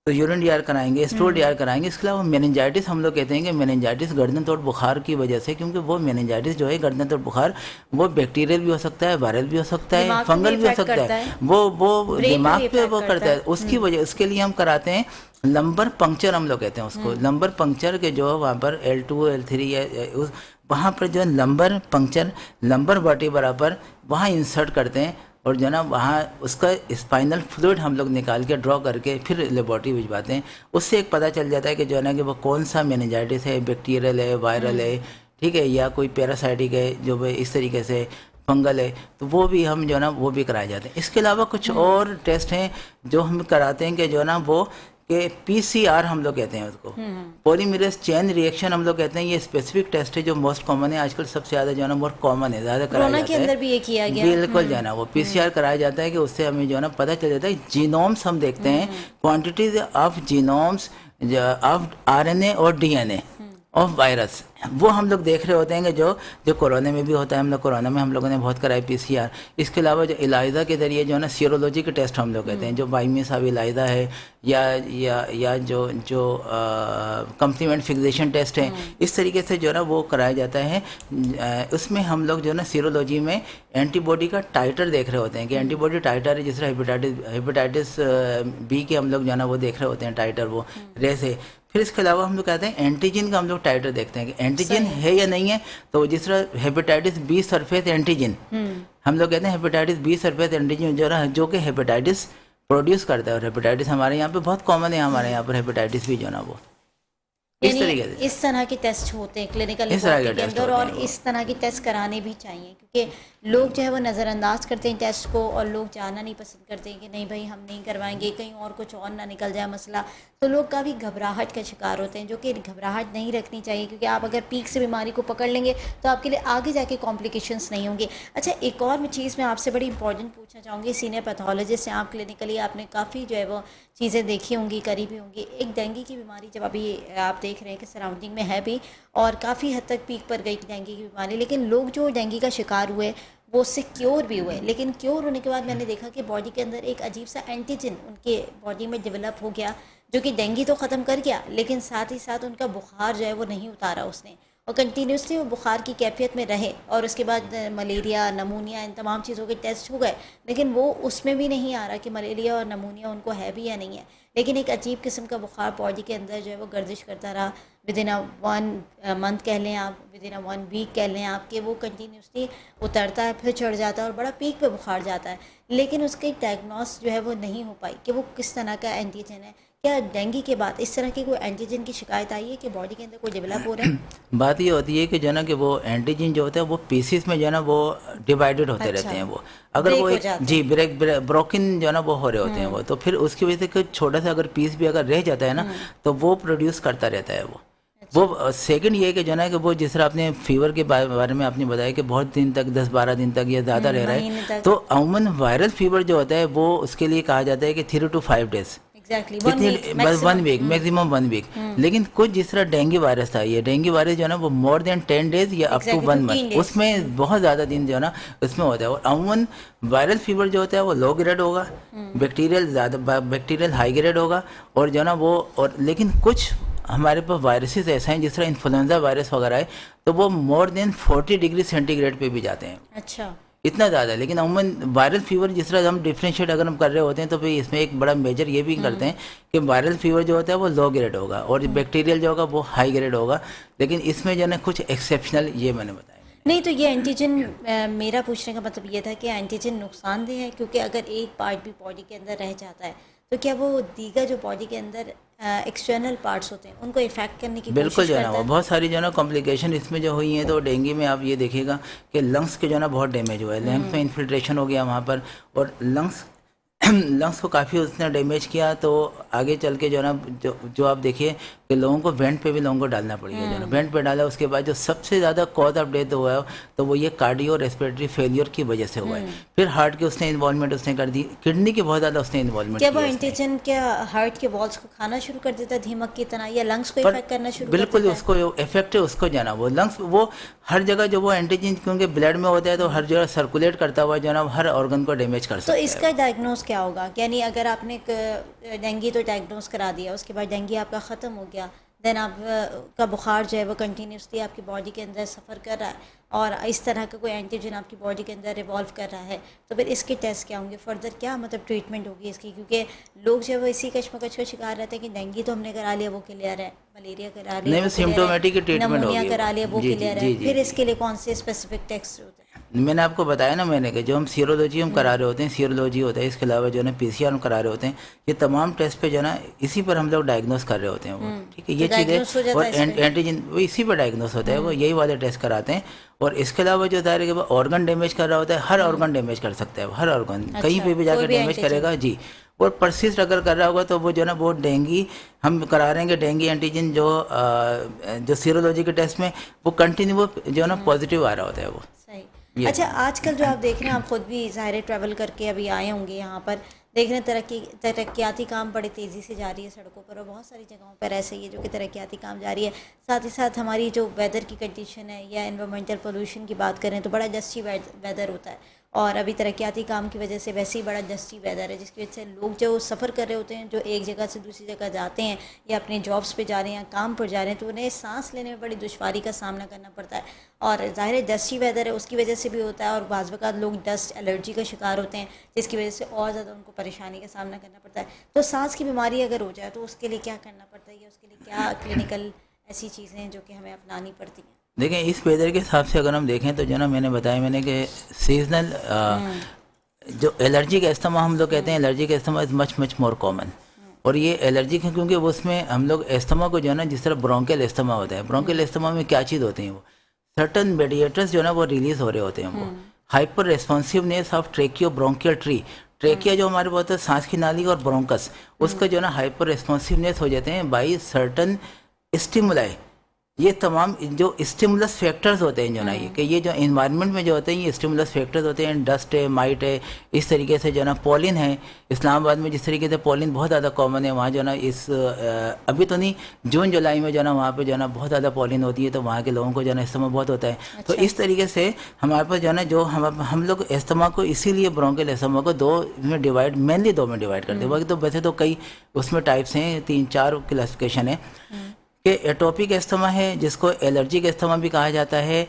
तो यूरिन डीआर कराएंगे, स्टूल डीआर कराएंगे। इसके अलावा मेनिंजाइटिस हम लोग कहते हैं कि मेनिंजाइटिस गर्दन तोड़ बुखार की वजह से, क्योंकि वो मेनिंजाइटिस जो है गर्दन तोड़ बुखार वो बैक्टीरियल भी हो सकता है, वायरल भी हो सकता है, फंगल भी हो सकता है, वो दिमाग पे वो करता है। उसकी वजह उसके लिए हम कराते हैं लंबर पंक्चर, हम लोग कहते हैं उसको लंबर पंक्चर के जो वहाँ पर L2 L3 या उस वहाँ पर जो लंबर पंक्चर लंबर वर्टिब्रा पर वहाँ इंसर्ट करते हैं, और जो ना वहाँ उसका स्पाइनल फ्लूइड हम लोग निकाल के ड्रॉ करके फिर लेबोरेटरी भिजवाते हैं। उससे एक पता चल जाता है कि जो है ना कि वो कौन सा मेनिंजाइटिस है, बैक्टीरियल है, वायरल है, ठीक है, या कोई पैरासाइटिक है जो इस तरीके से फंगल है, तो वो भी हम जो है ना वो भी कराए जाते हैं। इसके अलावा कुछ और टेस्ट हैं जो हम कराते हैं कि जो है ना वो कि PCR हम लोग कहते हैं उसको, पॉलीमरेज चेन रिएक्शन हम लोग कहते हैं। ये स्पेसिफिक टेस्ट है जो मोस्ट कॉमन है आजकल, सबसे ज़्यादा जो है ना बहुत कॉमन है, ज़्यादा कराया जाता है।
कोरोना के अंदर भी ये किया गया,
बिल्कुल जो है ना वो PCR कराया जाता है कि उससे हमें जो है ना पता चल जाता है जीनोम्स हम देखते हैं, quantities of genomes of RNA और DNA ऑफ वायरस, वो हम लोग देख रहे होते हैं कि जो कोरोना में भी होता है। हम लोग कोरोना में हम लोगों ने बहुत कराई PCR। इसके अलावा जो इलाइजा के जरिए जो है ना सीरोलॉजी के टेस्ट हम लोग कहते हैं, जो बाइमिस ऑफ इलाइजा है या जो कंप्लीमेंट फिक्सेशन टेस्ट है, इस तरीके से जो है ना वो कराया जाता है। उसमें हम लोग जो है ना सीरोलॉजी में एंटीबॉडी का टाइटर देख रहे होते हैं कि एंटीबॉडी टाइटर है, जिस तरह हेपेटाइटिस B के हम लोग जो है ना वो देख रहे होते हैं टाइटर, वो रेस है। फिर इसके अलावा हम लोग कहते हैं एंटीजन का हम लोग टाइटर देखते हैं कि एंटीजन है या नहीं है। तो जिस तरह हेपेटाइटिस B सरफेस एंटीजन, हम लोग कहते हैं हेपेटाइटिस B सरफेस एंटीजन जो कि हेपेटाइटिस प्रोड्यूस करता है, और हेपेटाइटिस हमारे यहाँ पे बहुत कॉमन है, हमारे यहाँ पर हेपेटाइटिस भी जो है ना वो इस तरीके से
इस तरह के टेस्ट होते हैं क्लिनिकल
इस तरह के
के
टेस्ट
अंदर,
होते
और
हैं
इस तरह के टेस्ट कराने भी चाहिए, क्योंकि लोग जो है वो नज़रअंदाज करते हैं टेस्ट को, और लोग जाना नहीं पसंद करते हैं कि नहीं भाई हम नहीं करवाएंगे, कहीं और कुछ और ना निकल जाए मसला। तो लोग काफ़ी घबराहट का शिकार होते हैं, जो कि घबराहट नहीं रखनी चाहिए, क्योंकि आप अगर पीक से बीमारी को पकड़ लेंगे तो आपके लिए आगे जाके कॉम्प्लिकेशंस नहीं होंगे। अच्छा, एक और चीज़ मैं आपसे बड़ी इंपॉर्टेंट पूछना चाहूँगी, सीनियर पैथोलॉजिस्ट हैं आप, क्लिनिकली आपने काफ़ी जो है वो चीज़ें देखी होंगी, करी भी होंगी। एक डेंगू की बीमारी जब अभी आप देख रहे हैं कि सराउंडिंग में है भी, और काफ़ी हद तक पीक पर गई डेंगू की बीमारी, लेकिन लोग जो डेंगू का शिकार हुए वो उससे क्योर भी हुए, लेकिन क्योर होने के बाद मैंने देखा कि बॉडी के अंदर एक अजीब सा एंटीजन उनके बॉडी में डेवलप हो गया, जो कि डेंगू तो ख़त्म कर गया, लेकिन साथ ही साथ उनका बुखार जो है वो नहीं उतारा उसने, और कंटिन्यूसली वो बुखार की कैफियत में रहे। और उसके बाद मलेरिया, नमूनिया, इन तमाम चीज़ों के टेस्ट हो गए, लेकिन वो उसमें भी नहीं आ रहा कि मलेरिया और नमूनिया उनको है भी या नहीं है, लेकिन एक अजीब किस्म का बुखार बॉडी के अंदर जो है वो गर्दिश करता रहा। विदिन 1 मंथ कह लें आप, विदिन 1 वीक कह लें आप, कि वो कंटिन्यूसली उतरता है, फिर चढ़ जाता है और बड़ा पीक पे बुखार जाता है, लेकिन उसकी डायग्नोस जो है वो नहीं हो पाई कि वो किस तरह का एंटीजन है। क्या डेंगू के बाद इस तरह की कोई एंटीजन की शिकायत आई है कि बॉडी के अंदर कोई डेवलप हो रहा है?
बात ये होती है कि जो है ना कि वो एंटीजन जो होता है वो पीसीस में जो है ना वो डिवाइडेड होते रहते हैं। वो अगर वो एक ब्रोकन जो है ना वो हो रहे होते हैं वो, तो फिर उसकी वजह से कुछ छोटा सा अगर पीस भी अगर रह जाता है ना तो वो प्रोड्यूस करता रहता है वो सेकंड ये है कि जो है ना कि वो जिस तरह आपने फीवर के बारे में आपने बताया कि बहुत दिन तक 10-12 दिन तक या ज़्यादा रह रहा है, तो अमूमन वायरल फीवर जो होता है वो उसके लिए कहा जाता है कि 3 to 5 डेज, बस 1 वीक, मैक्सिमम 1 वीक। लेकिन कुछ जिस तरह डेंगू वायरस था, ये डेंगू वायरस जो है ना वो मोर देन 10 डेज या अप टू 1 मंथ, उसमें बहुत ज़्यादा दिन जो है ना उसमें होता है। और अमूमन वायरल फीवर जो होता है वो लो ग्रेड होगा, बैक्टीरियल हाई ग्रेड होगा, और जो है ना वो और लेकिन कुछ हमारे पास वायरसेस ऐसे हैं जिस तरह इन्फ्लुएंजा वायरस वगैरह है, तो वो मोर देन 40 डिग्री सेंटीग्रेड पे भी जाते हैं।
अच्छा,
इतना ज़्यादा। लेकिन अमूमन वायरल फीवर जिस तरह हम डिफ्रेंशिएट अगर हम कर रहे होते हैं तो फिर इसमें एक बड़ा मेजर ये भी करते हैं कि वायरल फीवर जो होता है वो लो ग्रेड होगा और बैक्टीरियल जो होगा वो हाई ग्रेड होगा। लेकिन इसमें जो है ना कुछ एक्सेप्शनल ये मैंने बताया
नहीं। तो ये एंटीजन, मेरा पूछने का मतलब ये था कि एंटीजन नुकसानदेह है, क्योंकि अगर एक पार्ट भी बॉडी के अंदर रह जाता है तो क्या वो दीगर जो बॉडी के अंदर एक्सटर्नल पार्ट्स होते हैं उनको इफेक्ट करने की
बिल्कुल जो है ना वो बहुत सारी जो है ना कॉम्प्लिकेशन इसमें जो हुई हैं। तो डेंगू में आप ये देखिएगा कि लंग्स के जो है ना बहुत डैमेज हुआ है, लंग्स में इन्फिल्ट्रेशन हो गया वहाँ पर, और लंग्स लंग्स को काफ़ी उसने डैमेज किया, तो आगे चल के जो है ना जो आप देखिए कि लोगों को वेंट पे भी लोगों को डालना पड़ गया, जो है ना वेंट पे डाला। उसके बाद जो सबसे ज़्यादा कॉज ऑफ डेथ हुआ है तो वो ये कार्डियो रेस्पिरेटरी फेलियर की वजह से हुआ है। फिर हार्ट की उसने इन्वॉल्वमेंट उसने कर दी, किडनी की बहुत ज़्यादा उसने इन्वॉल्वमेंट
क्या
किया
वो
इसने।
एंटीजन क्या हार्ट के वॉल्स को खाना शुरू कर देता है धीमक की तरह, या लंग्स को
पर
इफेक्ट करना शुरू कर
बिल्कुल
देता है?
उसको इफेक्ट है, उसको जाना वो लंग्स वो हर जगह जो वो एंटीजन क्योंकि ब्लड में होता है तो हर जगह सर्कुलेट करता हुआ जो है ना हर ऑर्गन को डैमेज कर
तो
सकता है।
इसका डायग्नोस क्या होगा? यानी अगर आपने डेंगू तो डायग्नोस करा दिया, उसके बाद डेंगू आपका ख़त्म हो गया, देन आप का बुखार जो है वो कंटिन्यूसली आपकी बॉडी के अंदर सफ़र कर रहा है और इस तरह का कोई एंटीजन आपकी बॉडी के अंदर रिवॉल्व कर रहा है, तो फिर इसके टेस्ट क्या होंगे? फर्दर क्या मतलब ट्रीटमेंट होगी इसकी? क्योंकि लोग जो है वो इसी कशमकश का शिकार रहते हैं कि डेंगू तो हमने करा लिया वो क्लियर है, मलेरिया करा लिया
नहीं,
वो
सिम्टोमेटिक
क्लियर है,
ट्रीटमेंट
नमोनिया
होगी
करा लिया वो
जी,
क्लियर
जी,
है,
जी,
फिर
जी।
इसके लिए कौन से स्पेसिफिक टेस्ट होते हैं?
मैंने आपको बताया ना, मैंने कि जो हम सीरोलॉजी हम करा रहे होते हैं, सीरोलॉजी होता है, इसके अलावा जो है ना पीसीआर हम करा रहे होते हैं, ये तमाम टेस्ट पे जो है ना इसी पर हम लोग डायग्नोस कर रहे होते हैं वो, ठीक है, ये
तो diagnose हो
चीज़ें।
जाता
और
है इस पे?
एंटीजन वो इसी पर डायग्नोस होता है, वो यही वाले टेस्ट कराते हैं। और इसके अलावा जो है कि वो ऑर्गन डैमेज कर रहा होता है, हर ऑर्गन डैमेज कर सकता है, हर ऑर्गन कहीं पे भी
कोई
जाकर
भी
डैमेज
antigen?
करेगा जी। और परसिस्ट अगर कर रहा होगा तो वो जो है ना वो डेंगी हम करा रहे हैं कि डेंगी एंटीजन जो सीरोलॉजी के टेस्ट में वो कंटिन्यू वो जो है ना पॉजिटिव आ रहा होता है वो।
सही।
ये
अच्छा, आजकल जो आप देख रहे हैं, आप खुद भी ज़ाहिर ट्रैवल करके अभी आए होंगे यहाँ पर, देख रहे हैं तरक्याती काम बड़ी तेज़ी से जा रही है सड़कों पर, और बहुत सारी जगहों पर ऐसे ही है जो कि तरक्याती काम जारी है। साथ ही साथ हमारी जो वेदर की कंडीशन है या एनवायरमेंटल पोल्यूशन की बात करें तो बड़ा डस्टी वेदर होता है, और अभी तरक्याती काम की वजह से वैसे ही बड़ा डस्टी वेदर है, जिसकी वजह से लोग जो सफ़र कर रहे होते हैं, जो एक जगह से दूसरी जगह जाते हैं या अपने जॉब्स पे जा रहे हैं या काम पर जा रहे हैं, तो उन्हें सांस लेने में बड़ी दुश्वारी का सामना करना पड़ता है। और ज़ाहिर है डस्टी वेदर है उसकी वजह से भी होता है, और बाज़ वक़्त लोग डस्ट एलर्जी का शिकार होते हैं, जिसकी वजह से और ज़्यादा उनको परेशानी का सामना करना पड़ता है। तो सांस की बीमारी अगर हो जाए तो उसके लिए क्या करना पड़ता है, या उसके लिए क्या क्लिनिकल ऐसी चीज़ें हैं जो कि हमें अपनानी पड़ती हैं?
देखें, इस वेदर के हिसाब से अगर हम देखें तो जो ना मैंने बताया मैंने कि सीजनल जो एलर्जी का इस्तेमाल हम लोग कहते हैं, एलर्जी का इस्तेमाल is much much more common. और ये एलर्जी है क्योंकि वो उसमें हम लोग एस्थमा को जो है ना जिस तरह ब्रोंकियल एस्थमा होता है, ब्रोंकियल एस्थमा में क्या चीज़ होती है, वो सर्टन मेडिएटर्स जो है ना वो रिलीज हो रहे होते हैं। वो hyper responsiveness of ट्रेकियो bronchial tree, trachea जो हमारे बहुत सांस की नाली और ब्रोंकस, उसका जो है ना हाइपर रेस्पॉन्सिवनेस हो जाते हैं बाई सर्टन स्टिमुलाई। ये तमाम जो स्टिमुलस फैक्टर्स होते हैं जो ना ये कि ये जो इन्वायरमेंट में जो होते हैं ये स्टिमुलस फैक्टर्स होते हैं, डस्ट है, माइट है, इस तरीके से जो ना पॉलिन है। इस्लामाबाद में जिस तरीके से पॉलिन बहुत ज़्यादा कॉमन है, वहाँ जो ना अभी तो नहीं, जून जुलाई में जो ना वहाँ पे जो ना बहुत ज़्यादा पॉलिन होती है, तो वहाँ के लोगों को जो ना इस्तेमा बहुत होता है। तो इस तरीके से हमारे पास जो ना जो हम लोग इस्तेमा को इसीलिए ब्रोंकियल इस्तेमा को मेनली दो में डिवाइड करते हैं। बाकी तो वैसे तो कई उसमें टाइप्स हैं, 3-4 क्लासिफिकेशन है कि एटोपिक एस्थमा है जिसको एलर्जिक एस्थमा भी कहा जाता है,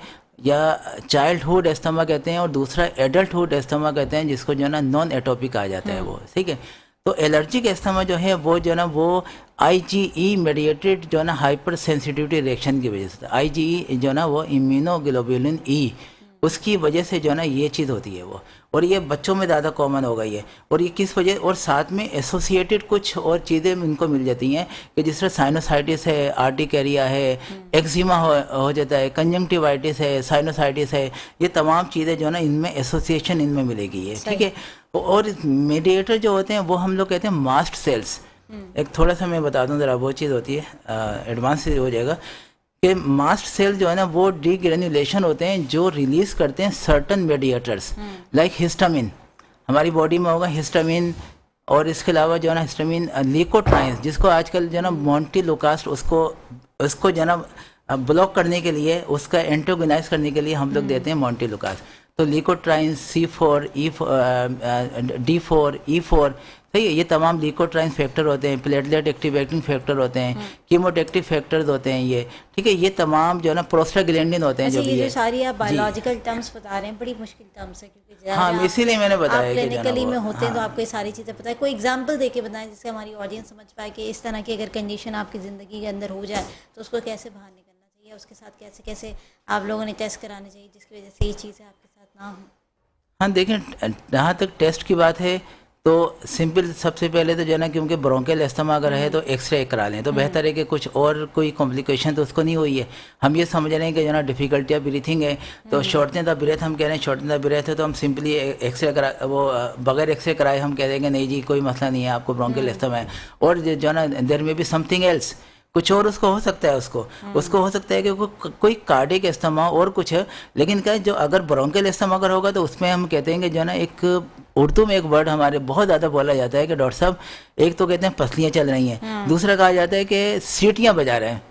या चाइल्डहुड एस्थमा कहते हैं, और दूसरा एडल्टहुड एस्थमा कहते हैं जिसको जो है ना नॉन एटोपिक कहा जाता है वो, ठीक है। तो एलर्जिक एस्थमा जो है वो जो है ना वो IgE मेडिएटेड जो है ना हाइपर सेंसिटिविटी रिएक्शन की वजह से, IgE जो है ना वो इम्यूनोग्लोबुलिन E, उसकी वजह से जो है ना ये चीज़ होती है वो, और ये बच्चों में ज़्यादा कॉमन हो गई है। और ये किस वजह, और साथ में एसोसिएटेड कुछ और चीज़ें इनको मिल जाती हैं कि जिस तरह साइनोसाइटिस है, आर्टिकेरिया है, एक्जिमा हो जाता है, कंजंक्टिवाइटिस है, साइनोसाइटिस है, ये तमाम चीज़ें जो है ना इनमें एसोसिएशन इनमें मिलेगी है, ठीक है। और मीडिएटर जो होते हैं वो हम लोग कहते हैं मास्ट सेल्स। एक थोड़ा सा मैं बता दूँ ज़रा, वो चीज़ होती है, एडवांस से हो जाएगा कि मास्ट सेल जो है ना वो डीग्रेन्युलेशन होते हैं जो रिलीज करते हैं सर्टन मेडिएटर्स लाइक हिस्टामिन, हमारी बॉडी में होगा हिस्टामिन, और इसके अलावा जो है ना हिस्टामिन ल्यूकोट्राइन्स, जिसको आजकल जो है ना मोंटेलोकास्ट उसको जो है ना ब्लॉक करने के लिए, उसका एंटागोनाइज करने के लिए हम लोग देते हैं मोंटेलोकास्ट। तो ल्यूकोट्राइन C4, D4, E4, सही है, ये तमाम ल्यूकोट्राइन फैक्टर होते हैं, प्लेटलेट एक्टिवेटिंग फैक्टर होते हैं, कीमोटेक्टिव फैक्टर्स होते हैं ये, ठीक है। ये तमाम जो है ना प्रोस्टाग्लैंडिन होते हैं जो भी
ये
है।
जो सारी आप बायोलॉजिकल टर्म्स बता रहे हैं बड़ी मुश्किल टर्म्स है, क्योंकि
हाँ, इसीलिए मैंने बताया
आप
कि
क्लिनिकली में होते हैं तो
हाँ।
आपको ये सारी चीज़ें पता है। कोई एग्जांपल देके बताएं जिससे हमारी ऑडियंस समझ पाए कि इस तरह की अगर कंडीशन आपकी ज़िंदगी के अंदर हो जाए तो उसको कैसे बाहर निकलना चाहिए, उसके साथ कैसे कैसे आप लोगों ने टेस्ट कराने चाहिए जिसकी वजह से ये चीज़ें आपके साथ ना हो।
हाँ, देखें, जहाँ तक टेस्ट की बात है तो सिंपल सबसे पहले तो जो है ना, क्योंकि ब्रोंकियल अस्थमा अगर है तो एक्सरे करा लें तो बेहतर है कि कुछ और कोई कॉम्प्लिकेशन तो उसको नहीं हुई है। हम ये समझ रहे हैं कि जो ना डिफिकल्टी ऑफ ब्रीथिंग है, तो शॉर्टनेस ऑफ ब्रेथ हम कह रहे हैं, शॉर्टनेस ऑफ ब्रेथ है तो हम सिंपली एक्सरे करा, वो बगैर एक्सरे कराए हम कह देंगे नहीं जी कोई मसला नहीं है, आपको ब्रोंकियल अस्थमा है। और जो है ना देयर में बी समथिंग एल्स, कुछ और उसको हो सकता है, उसको हो सकता है कि कोई कार्डियक अस्थमा और कुछ है। लेकिन क्या है, जो अगर ब्रोंकियल अस्थमा अगर होगा तो उसमें हम कहते हैं कि जो है ना, एक उर्दू में एक वर्ड हमारे बहुत ज़्यादा बोला जाता है कि डॉक्टर साहब एक तो कहते हैं पसलियाँ चल रही हैं, दूसरा कहा जाता है कि सीटियाँ बजा रहे हैं,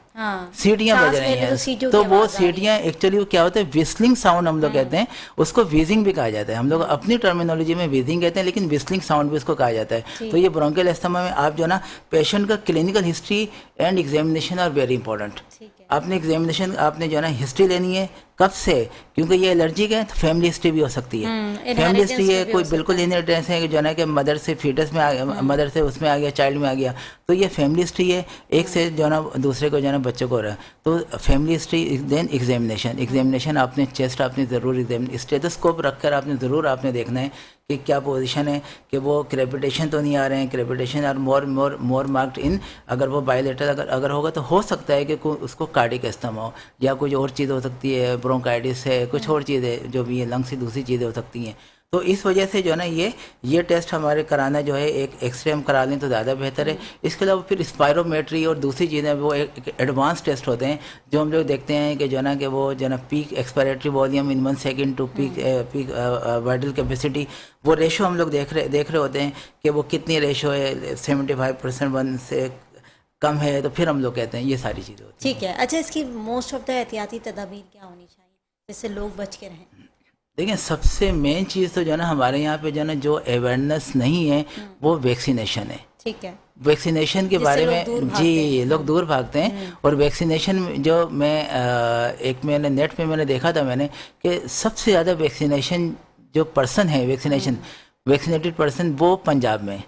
सीटियाँ बज रही हैं। तो वो सीटियाँ एक्चुअली क्या होता है, विस्लिंग साउंड हम लोग कहते हैं, उसको वीजिंग भी कहा जाता है। हम लोग अपनी टर्मिनोलॉजी में वीजिंग कहते हैं, लेकिन विस्लिंग साउंड भी उसको कहा जाता है। तो ये ब्रोंकियल अस्थमा में आप जो है ना, पेशेंट का clinical history and examination are very important. आपने एग्जामिनेशन, आपने जो है ना हिस्ट्री लेनी है, कब से, क्योंकि ये एलर्जिक है तो फैमिली हिस्ट्री भी हो सकती है। फैमिली हिस्ट्री है, कोई बिल्कुल इनहेरिटेंस है कि जो है ना कि मदर से फीटस में आ गया, मदर से उसमें आ गया, चाइल्ड में आ गया, तो ये फैमिली हिस्ट्री है, एक से जो है ना दूसरे को जो है ना बच्चों को हो रहा है। तो फैमिली हिस्ट्री, देन एग्जामिनेशन आपने चेस्ट आपने ज़रूर स्टेथोस्कोप रखकर आपने ज़रूर आपने देखना है कि क्या पोजीशन है, कि वो क्रेपिटेशन तो नहीं आ रहे हैं, crepitation are more marked in, अगर वो बायोलेटरल अगर होगा तो हो सकता है कि उसको कार्डियक अस्थमा हो, या कुछ और चीज़ हो सकती है, ब्रोंकाइटिस है, कुछ और चीज़ें जो भी है, लंग्स की दूसरी चीज़ें हो सकती हैं। तो इस वजह से जो है ना ये टेस्ट हमारे कराना जो है, एक एक्सरे हम करा लें तो ज़्यादा बेहतर है। इसके अलावा फिर स्पायरोमेट्री और दूसरी चीज़ें, वो एक एडवांस टेस्ट होते हैं जो हम लोग देखते हैं कि जो है ना कि वो जो है ना peak expiratory volume in 1 second to peak vital capacity, वो रेशो हम लोग देख रहे होते हैं कि वो कितनी रेशो है, 75% 1 से कम है, तो फिर हम लोग कहते हैं ये सारी चीज़ें होती हैं।
ठीक है। अच्छा, इसकी मोस्ट ऑफ द एहतियाती तदाबीर क्या होनी चाहिए जिससे लोग बच के रहें?
देखिए, सबसे मेन चीज़ तो जो है ना हमारे यहाँ पे जो है ना, जो अवेयरनेस नहीं है वो वैक्सीनेशन है।
ठीक है।
वैक्सीनेशन के बारे में जी लोग दूर भागते हैं। और वैक्सीनेशन जो एक मैंने नेट पे मैंने देखा था मैंने कि सबसे ज़्यादा वैक्सीनेशन जो पर्सन है, वैक्सीनेटेड पर्सन वो पंजाब में,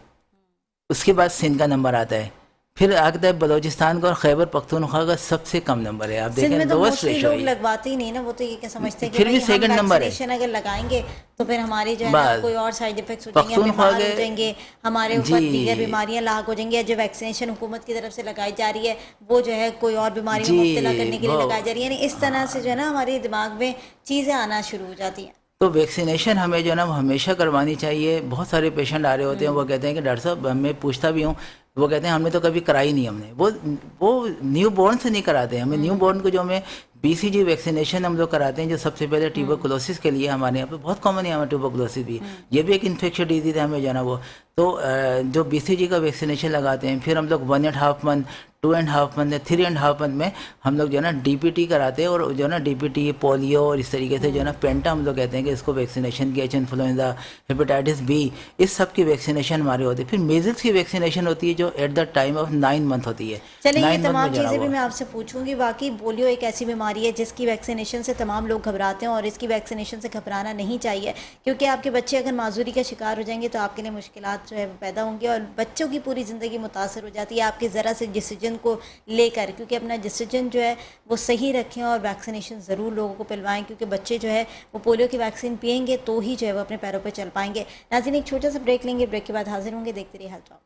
उसके बाद सिंध का नंबर आता है, फिर आता है बलोचिस्तान का, और खैबर पख्तूनख्वा का सबसे कम नंबर है। आप देखें लोएस्ट रेशो
लोग लगवाते ही नहीं ना, वो तो ये क्या समझते हैं कि
फिर भी सेकंड नंबर है।
अगर लगाएंगे तो फिर हमारे जो है ना कोई और साइड इफेक्ट्स हो जाएंगे, हम बीमार हो जाएंगे, हमारे ऊपर दीगर बीमारियां लाक हो जाएंगी। जो वैक्सीनेशन हुकूमत की तरफ से लगाई जा रही है वो जो है कोई और बीमारी में मुब्तला करने के लिए लगाई जा रही है, यानी इस तरह से जो है ना हमारे दिमाग में चीज़ें आना शुरू हो जाती हैं।
तो वैक्सीनेशन हमें जो है ना वो हमेशा करवानी चाहिए। बहुत सारे पेशेंट आ रहे होते हैं, वो कहते हैं कि डॉक्टर साहब, मैं पूछता भी हूँ, वो कहते हैं हमने तो कभी कराई नहीं, हमने वो न्यू बॉर्न से नहीं कराते हैं। हमें न्यू बॉर्न को जो हमें BCG वैक्सीनेशन हम लोग कराते हैं, जो सबसे पहले ट्यूबरकुलोसिस के लिए हमारे यहाँ पे बहुत कॉमन है, हमारे ट्यूबरकुलोसिस भी, ये भी एक इन्फेक्शन डिजीज है हमें जो है ना वो। तो जो BCG का वैक्सीनेशन लगाते हैं, फिर हम लोग 1.5 मंथ, 2.5 मंथ, 3.5 मंथ में हम लोग जो है ना DPT कराते हैं, और जो है ना DPT, पोलियो और इस तरीके से जो है ना पेंटा हम लोग कहते हैं कि इसको वैक्सीनेशन की, इन्फ्लुएंजा, हेपेटाइटिस B, इस सब की वैक्सीनेशन हमारी होती है। फिर मेजल्स की वैक्सीनेशन होती है जो at the time of 9 month होती है।
चलिए, ये तमाम चीज़ें भी मैं आपसे पूछूंगी। बाकी पोलियो एक ऐसी बीमारी है जिसकी वैक्सीनेशन से तमाम लोग घबराते हैं, और इसकी वैक्सीनेशन से घबराना नहीं चाहिए, क्योंकि आपके बच्चे अगर माजूरी का शिकार हो जाएंगे तो आपके लिए मुश्किलात जो है वो पैदा होंगी, और बच्चों की पूरी ज़िंदगी मुतासर हो जाती है आपके ज़रा से डिसीजन को लेकर। क्योंकि अपना डिसीजन जो है वो सही रखें और वैक्सीनेशन ज़रूर लोगों को पिलवाएं, क्योंकि बच्चे जो है वो पोलियो की वैक्सीन पियेंगे तो ही जो है वो अपने पैरों पर चल पाएंगे। नाज़रीन, एक छोटा सा ब्रेक लेंगे, ब्रेक के बाद हाजिर होंगे। देखते रहिए हेल्थ टॉक।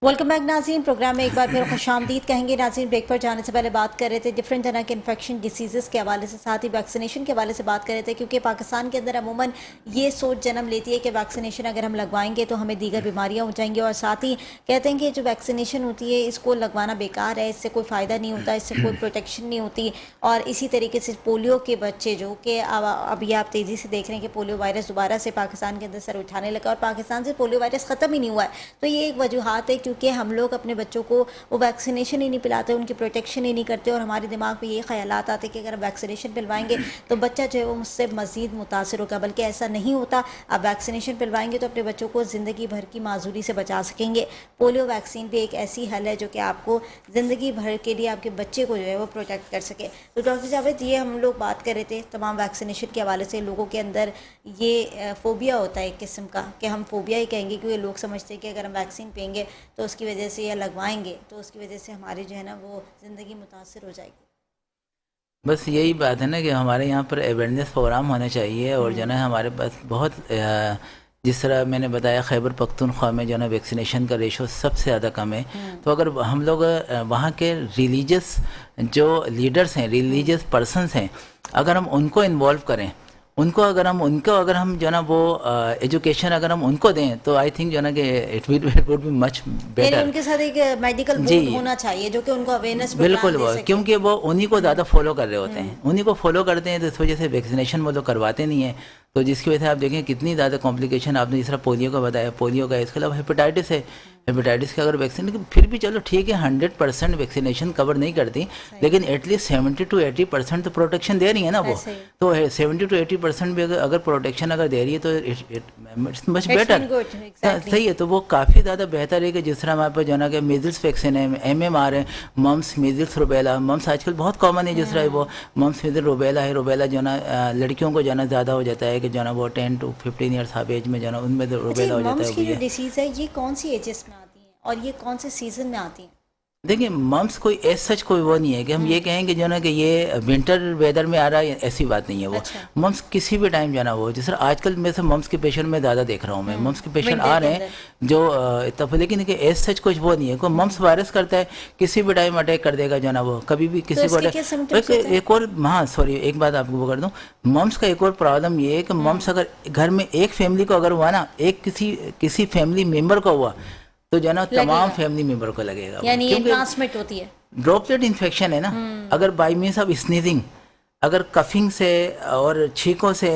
वेलकम बैक नाज़रीन, प्रोग्राम में एक बार फिर खुशामदीद कहेंगे। नाज़रीन, ब्रेक पर जाने से पहले बात कर रहे थे डिफरेंट तरह के इन्फेक्शन डिसीज़ के हवाले से, साथ ही वैक्सीनेशन के हवाले से बात कर रहे थे, क्योंकि पाकिस्तान के अंदर अमूमन ये सोच जन्म लेती है कि वैक्सीनेशन अगर हम लगवाएंगे तो हमें दीगर बीमारियां हो जाएंगी, और साथ ही कहते हैं कि जो वैक्सीनेशन होती है इसको लगवाना बेकार है, इससे कोई फ़ायदा नहीं होता, इससे कोई प्रोटेक्शन नहीं होती। और इसी तरीके से पोलियो के बच्चे जो कि अभी आप तेज़ी से देख रहे हैं कि पोलियो वायरस दोबारा से पाकिस्तान के अंदर सर उठाने लगा, और पाकिस्तान से पोलियो वायरस ख़त्म ही नहीं हुआ है। तो ये एक वजूहत है, क्योंकि हम लोग अपने बच्चों को वो वैक्सीनेशन ही नहीं पिलाते, उनकी प्रोटेक्शन ही नहीं करते, और हमारे दिमाग में ये ख्यालात आते कि अगर वैक्सीनेशन पिलवाएंगे तो बच्चा जो है वो मुझसे मज़ीद मुतासर होगा। बल्कि ऐसा नहीं होता, आप वैक्सीनेशन पिलवाएंगे तो अपने बच्चों को ज़िंदगी भर की माजूरी से बचा सकेंगे। पोलियो वैक्सीन भी एक ऐसी हल है जो कि आपको ज़िंदगी भर के लिए आपके बच्चे को जो है वो प्रोटेक्ट कर सके। तो डॉक्टर जावेद, ये हम लोग बात कर रहे थे तमाम वैक्सीनेशन के हवाले से। लोगों के अंदर ये फ़ोबिया होता है एक किस्म का, कि हम फ़ोबिया ही कहेंगे, क्योंकि लोग समझते हैं कि अगर हम वैक्सीन पियेंगे तो उसकी वजह से या लगवाएंगे तो उसकी वजह से हमारी जो है ना वो ज़िंदगी मुतासर हो जाएगी।
बस यही बात है ना कि हमारे यहाँ पर अवेयरनेस प्रोग्राम होना चाहिए और जो है हमारे पास बहुत जिस तरह मैंने बताया खैबर पख्तूनख्वा में जो है वैक्सीनेशन का रेशो सबसे ज़्यादा कम है। तो अगर हम लोग वहाँ के रिलीजियस जो लीडर्स हैं, रिलीजियस पर्सन्स हैं, अगर हम उनको इन्वॉल्व करें, उनको अगर हम जो है ना वो एजुकेशन अगर हम उनको दें तो आई थिंक जो है ना कि it would be much better.
उनके साथ एक मेडिकल बोर्ड होना चाहिए जो कि उनको अवेयरनेस
बिल्कुल वो, क्योंकि वो उन्हीं को ज़्यादा फॉलो कर रहे होते हैं, उन्हीं को फॉलो करते हैं, तो इस वजह से वैक्सीनेशन वो लोग करवाते नहीं है। तो जिसकी वजह से आप देखें कितनी ज़्यादा कॉम्प्लिकेशन, आपने जिस तरह पोलियो का बताया, पोलियो का, इसके अलावा हेपेटाइटिस है, हेपेटाइटिस का अगर वैक्सीन, फिर भी चलो ठीक है 100% वैक्सीनेशन कवर नहीं करती, लेकिन एटलीस्ट 70 to 80% तो प्रोटेक्शन दे रही है ना वो। तो 70 to 80% भी अगर प्रोटेक्शन अगर दे रही है तो इट्स मच बेटर। सही है, तो वो काफ़ी ज़्यादा बेहतर है कि जिस तरह हमारे पास जो है ना कि मीजल्स वैक्सीन है, MMR है, मम्स, मीजल्स, रुबेला। मम्स आजकल बहुत कॉमन है, जिस तरह वो मम्स, मीजल, रुबेला है। रुबेला जो है ना लड़कियों को जो है ना ज़्यादा हो जाता है कि जो है ना वो 10 to 15 ईयर्स ऑफ एज में जो है ना उनमें रुबेला हो जाता है।
की जो डिसीज़ है ये कौन सी एजेस में आती है और ये कौन से सीजन में आती है?
देखिए मम्स कोई एज सच कोई वो नहीं है कि हम ये कहें कि जो ना कि ये विंटर वेदर में आ रहा है, ऐसी बात नहीं है वो। मम्स किसी भी टाइम जाना वो, जिस तरह आजकल में से मम्स के पेशेंट में ज़्यादा देख रहा हूँ मैं, मम्स के पेशेंट आ रहे हैं जो तब, लेकिन एज सच कुछ वो नहीं है। कोई मम्स वायरस करता है किसी भी टाइम अटैक कर देगा जो ना वो, कभी भी किसी को एक और, हाँ सॉरी एक बात आपको वो कर दूँ, मम्स का एक और प्रॉब्लम ये है कि मम्स अगर घर में एक फैमिली को अगर हुआ ना, एक किसी फैमिली मेम्बर को हुआ तो जो ना तमाम फैमिली मेंबर को लगेगा,
यानी ये ट्रांसमिट होती है।
ड्रॉपलेट इन्फेक्शन है ना, अगर बाय मीन्स ऑफ स्नीजिंग, अगर कफिंग से और छींकों से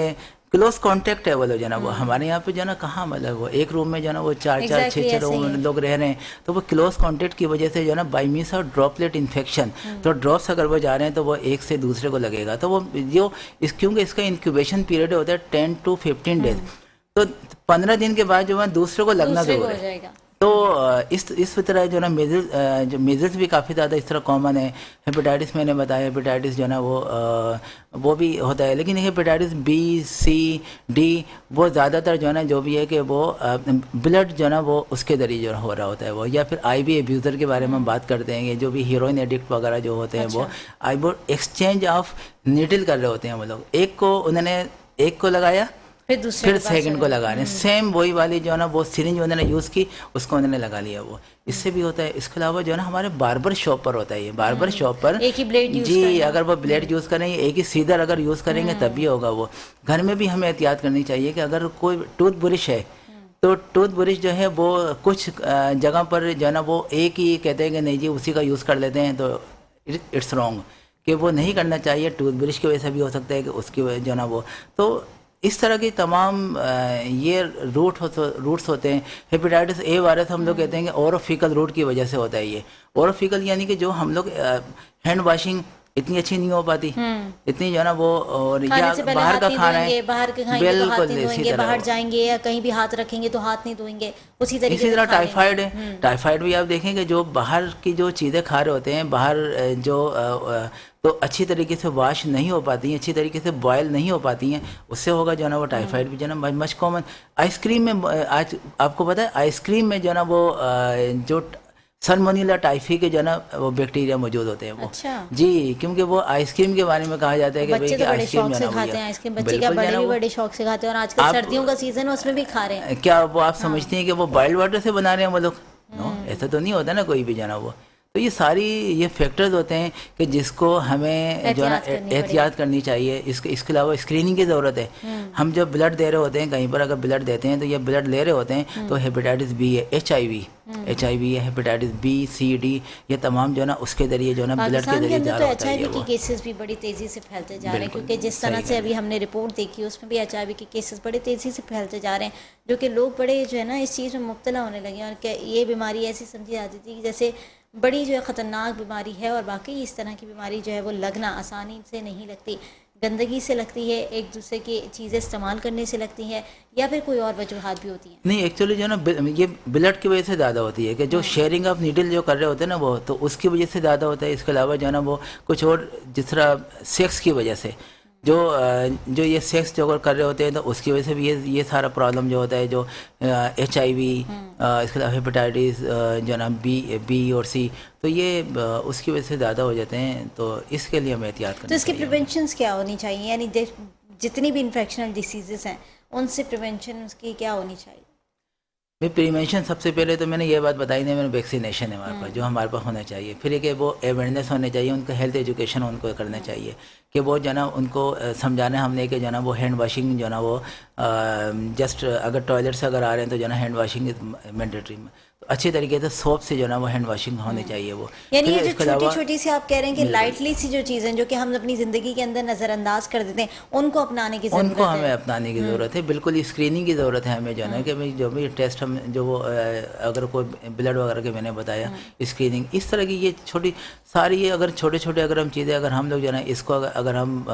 क्लोज कांटेक्ट है वो लोग जो ना वो, हमारे यहाँ पे जो ना कहाँ मतलब वो एक रूम में जो ना वो 4-4, 6-6 लोग रह रहे हैं, तो वो क्लोज कांटेक्ट की वजह से जो ना bye means of droplet infection, तो ड्रॉप्स अगर वो जा रहे हैं तो वो एक से दूसरे को लगेगा। तो वो जो क्योंकि इसका इंक्यूबेशन पीरियड होता है 10 to 15 डेज, तो 15 दिन के बाद जो है दूसरे को लगना जरूर है। तो इस तरह जो ना मेजल्स भी काफ़ी ज़्यादा इस तरह कॉमन है। हेपेटाइटिस मैंने बताया, हेपेटाइटिस जो ना वो भी होता है, लेकिन हेपेटाइटिस B, C, D वो ज़्यादातर जो है ना जो भी है कि वो ब्लड जो ना वो उसके जरिए जो हो रहा होता है वो, या फिर IV एब्यूज़र के बारे में हम बात करते हैं, जो भी हीरोइन एडिक्ट वगैरह जो होते हैं वो IV एक्सचेंज ऑफ नीडल कर रहे होते हैं वो लोग, एक को लगाया फिर सेकंड को लगा रहे हैं, सेम वही वाली जो है ना वो सिरिंज उन्होंने यूज़ की, उसको उन्होंने लगा लिया वो, इससे भी होता है। इसके अलावा जो है ना हमारे बार्बर शॉप पर होता है, ये बार्बर शॉप पर
एक ही ब्लेड यूज़
जी, अगर वो ब्लेड यूज़ करेंगे, एक ही सीजर अगर यूज़ करेंगे तब भी होगा वो। घर में भी हमें एहतियात करनी चाहिए कि अगर कोई टूथ ब्रश है तो टूथ ब्रश जो है वो कुछ जगह पर जो है ना वो एक ही कहते हैं कि नहीं जी उसी का यूज़ कर लेते हैं, तो इट्स रॉन्ग, कि वो नहीं करना चाहिए। टूथ ब्रश की वजह से भी हो सकता है कि उसकी वजह जो है ना वो, तो इस तरह की तमाम ये रूट्स होते हैं। हेपेटाइटिस A वायरस हम लोग कहते हैं कि ओरोफिकल रूट की वजह से होता है ये। ओरोफिकल यानी कि जो हम लोग हैंड वॉशिंग इतनी अच्छी नहीं हो पाती, इतनी जो है ना वो, और या बाहर का खाना है,
बाहर के खाएंगे तो हाथ नहीं धोएंगे, बाहर जाएंगे या कहीं भी हाथ रखेंगे तो हाथ नहीं धोएंगे, उसी तरह
टाइफाइड है। टाइफाइड भी आप देखेंगे जो बाहर की जो चीज़ें खा रहे होते हैं, बाहर जो तो अच्छी तरीके से वॉश नहीं हो पाती हैं, अच्छी तरीके से बॉयल नहीं हो पाती हैं, उससे होगा जो है ना वो टाइफाइड भी जो है ना मच कॉमन। आइसक्रीम में आज आपको पता है आइसक्रीम में जो है ना वो जो सल्मोनेला टाइफी के जो है ना वो बैक्टीरिया मौजूद होते हैं वो।
अच्छा।
जी, क्योंकि वो आइसक्रीम के बारे में कहा जाता है कि
बच्चे तो बड़े शौक से खाते हैं आइसक्रीम, बच्चे क्या बड़े भी बड़े शौक से खाते हैं, और आजकल सर्दियों का सीजन है उसमें भी खा रहे हैं।
क्या वो आप समझती हैं कि वो बॉइल्ड वाटर से बना रहे हैं वो लोग? नो, ऐसा तो नहीं होता ना कोई भी जाना वो। तो ये सारी ये फैक्टर्स होते हैं कि जिसको हमें जो है ना एहतियात करनी चाहिए। इसके अलावा स्क्रीनिंग की ज़रूरत है। हम जब ब्लड दे रहे होते हैं, कहीं पर अगर ब्लड देते हैं तो ये ब्लड ले रहे होते हैं तो हेपेटाइटिस B है, HIV है, हेपेटाइटिस B, C, D, ये तमाम जो है ना उसके जरिए जो है ना ब्लड के जरिए जा रहा होता है।
HIV के केसेस भी बड़ी तेज़ी से फैलते जा रहे हैं, क्योंकि जिस तरह से अभी हमने रिपोर्ट देखी उसमें भी HIV के केसेस बड़े तेज़ी से फैलते जा रहे हैं, जो कि लोग बड़े जो है ना इस चीज़ में मुब्तला होने लगे हैं, और ये बीमारी ऐसी समझी जाती थी कि जैसे बड़ी जो है ख़तरनाक बीमारी है, और वाकई इस तरह की बीमारी जो है वो लगना आसानी से नहीं लगती, गंदगी से लगती है, एक दूसरे की चीज़ें इस्तेमाल करने से लगती हैं, या फिर कोई और वजूहात भी होती हैं।
नहीं, एक्चुअली जो है ना ये ब्लड की वजह से ज़्यादा होती है कि जो शेयरिंग ऑफ नीडल जो कर रहे होते हैं ना वो, तो उसकी वजह से ज़्यादा होता है। इसके अलावा जो है ना वो कुछ और जिस तरह सेक्स की वजह से जो ये सेक्स जो अगर कर रहे होते हैं तो उसकी वजह से भी ये सारा प्रॉब्लम जो होता है, जो HIV, इसके अलावा हेपेटाइटिस जो है ना बी और C, तो ये उसकी वजह से ज़्यादा हो जाते हैं। तो इसके लिए हमें एहतियात करनी
तो इसकी
चाहिए।
प्रिवेंशंस क्या होनी चाहिए, यानी जितनी भी इन्फेक्शनल डिसीजेस हैं उनसे प्रिवेंशन उसकी क्या होनी चाहिए?
भाई प्रिवेंशन सबसे पहले तो मैंने ये बात बताई नहीं, मैंने वैक्सीनेशन है हमारे पास, जो हमारे पास होना चाहिए। फिर एक है वो अवेयरनेस होने चाहिए, उनको हेल्थ एजुकेशन उनको करना चाहिए कि वो जो है ना उनको समझाना हमने कि जो है ना वो हैंड वाशिंग जो है ना वो जस्ट अगर टॉयलेट से अगर आ रहे हैं तो जो है ना हैंड वाशिंग इज मैंडेटरी, तो अच्छे तरीके से सोप से जो है ना वो हैंड वाशिंग होनी चाहिए वो।
यानी ये
फिर
जो
इसके
छोटी
अलावा
छोटी सी आप कह रहे हैं कि लाइटली सी जो चीज़ें जो कि हम अपनी ज़िंदगी के अंदर नज़रअंदाज कर देते हैं, उनको अपनाने की ज़रूरत
उनको
है।
हमें अपनाने की ज़रूरत है, बिल्कुल स्क्रीनिंग की ज़रूरत है हमें जो है ना कि भाई जो भी टेस्ट हम जो वो अगर कोई ब्लड वगैरह के मैंने बताया स्क्रीनिंग, इस तरह की ये छोटी सारी ये अगर छोटे छोटे अगर हम चीज़ें अगर हम लोग जो है ना इसको अगर हम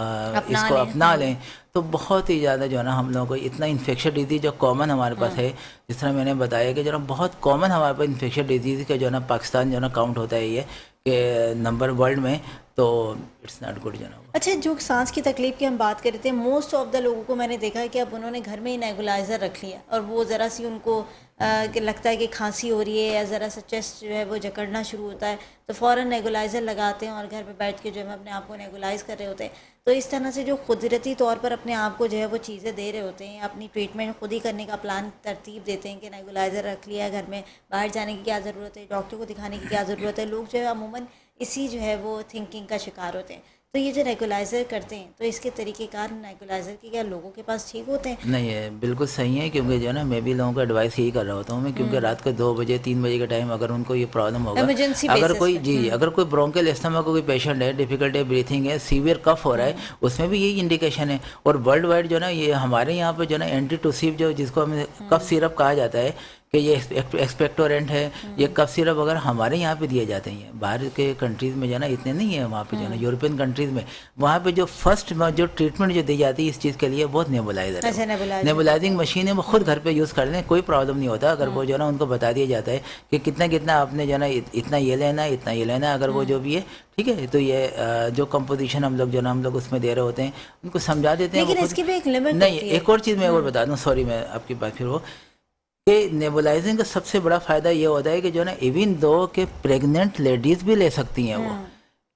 इसको अपना लें तो बहुत ही ज़्यादा जो है ना हम लोगों को इतना इन्फेक्शन डिजीज़ जो कॉमन हमारे पास है, जिस तरह मैंने बताया कि जो ना बहुत कॉमन हमारे पास इन्फेक्शन डिजीज़ का जो है ना पाकिस्तान जो है ना काउंट होता है ये कि नंबर वर्ल्ड में, तो इट्स नॉट गुड जो है ना।
अच्छा, जो सांस की तकलीफ की हम बात कर रहे थे, मोस्ट ऑफ द लोगों को मैंने देखा है कि अब उन्होंने घर में ही नेबुलाइज़र रख लिया और वो ज़रा सी उनको कि लगता है कि खांसी हो रही है या ज़रा सा चेस्ट जो है वो जकड़ना शुरू होता है तो फ़ौरन नेबुलाइज़र लगाते हैं और घर पे बैठ के जो है अपने आप को नेबुलाइज़ कर रहे होते हैं। तो इस तरह से जो कुदरती तौर पर अपने आप को जो है वो चीज़ें दे रहे होते हैं, अपनी ट्रीटमेंट खुद ही करने का प्लान तरतीब देते हैं कि नेबुलाइज़र रख लिया घर में, बाहर जाने की क्या ज़रूरत है, डॉक्टर को दिखाने की क्या ज़रूरत है। लोग जो है अमूमन इसी जो है वो थिंकिंग का शिकार होते हैं। तो ये जो नेबुलाइज़र करते हैं तो इसके तरीक़ेकार नेबुलाइज़र के क्या लोगों के पास ठीक होते हैं?
नहीं है, बिल्कुल सही है, क्योंकि जो है ना मैं भी लोगों को एडवाइस यही कर रहा होता हूँ मैं, क्योंकि रात को 2 बजे 3 बजे के टाइम अगर उनको ये प्रॉब्लम होगा,
इमरजेंसी
अगर
बेसिस
कोई
पे।
अगर कोई ब्रोंकियल अस्थमा का कोई पेशेंट है, डिफिकल्टी ब्रीथिंग है, सीवियर कफ हो रहा है, उसमें भी यही इंडिकेशन है। और वर्ल्ड वाइड जो है ना ये हमारे यहाँ पे जो है ना एंटीटूसिव जो जिसको हमें कफ सिरप कहा जाता है कि ये एक्सपेक्टोरेंट है, ये कफ सिरप वगैरह हमारे यहाँ पे दिए जाते हैं। बाहर के कंट्रीज़ में जो है ना इतने नहीं है, वहाँ पे जो है ना यूरोपियन कंट्रीज़ में वहाँ पे जो फर्स्ट जो ट्रीटमेंट जो दी जाती है इस चीज़ के लिए बहुत नेबुलाइजर
अच्छा,
है, नेबुलाइजिंग मशीन है, वो खुद घर पे यूज़ कर लें, कोई प्रॉब्लम नहीं होता। अगर वो जो है ना उनको बता दिया जाता है कि कितना कितना आपने जो है ना इतना ये लेना है, इतना ये लेना है, अगर वो जो भी है ठीक है, तो ये जो कंपोजिशन हम लोग जो ना हम लोग उसमें दे रहे होते हैं उनको समझा देते हैं।
लेकिन इसकी भी एक लिमिट
नहीं,
होती है।
एक और चीज़ मैं और बता दूँ, सॉरी मैं आपकी बात फिर वो कि नेबुलाइजिंग का सबसे बड़ा फ़ायदा ये होता है कि जो ना इवन दो के प्रेग्नेंट लेडीज़ भी ले सकती हैं वो,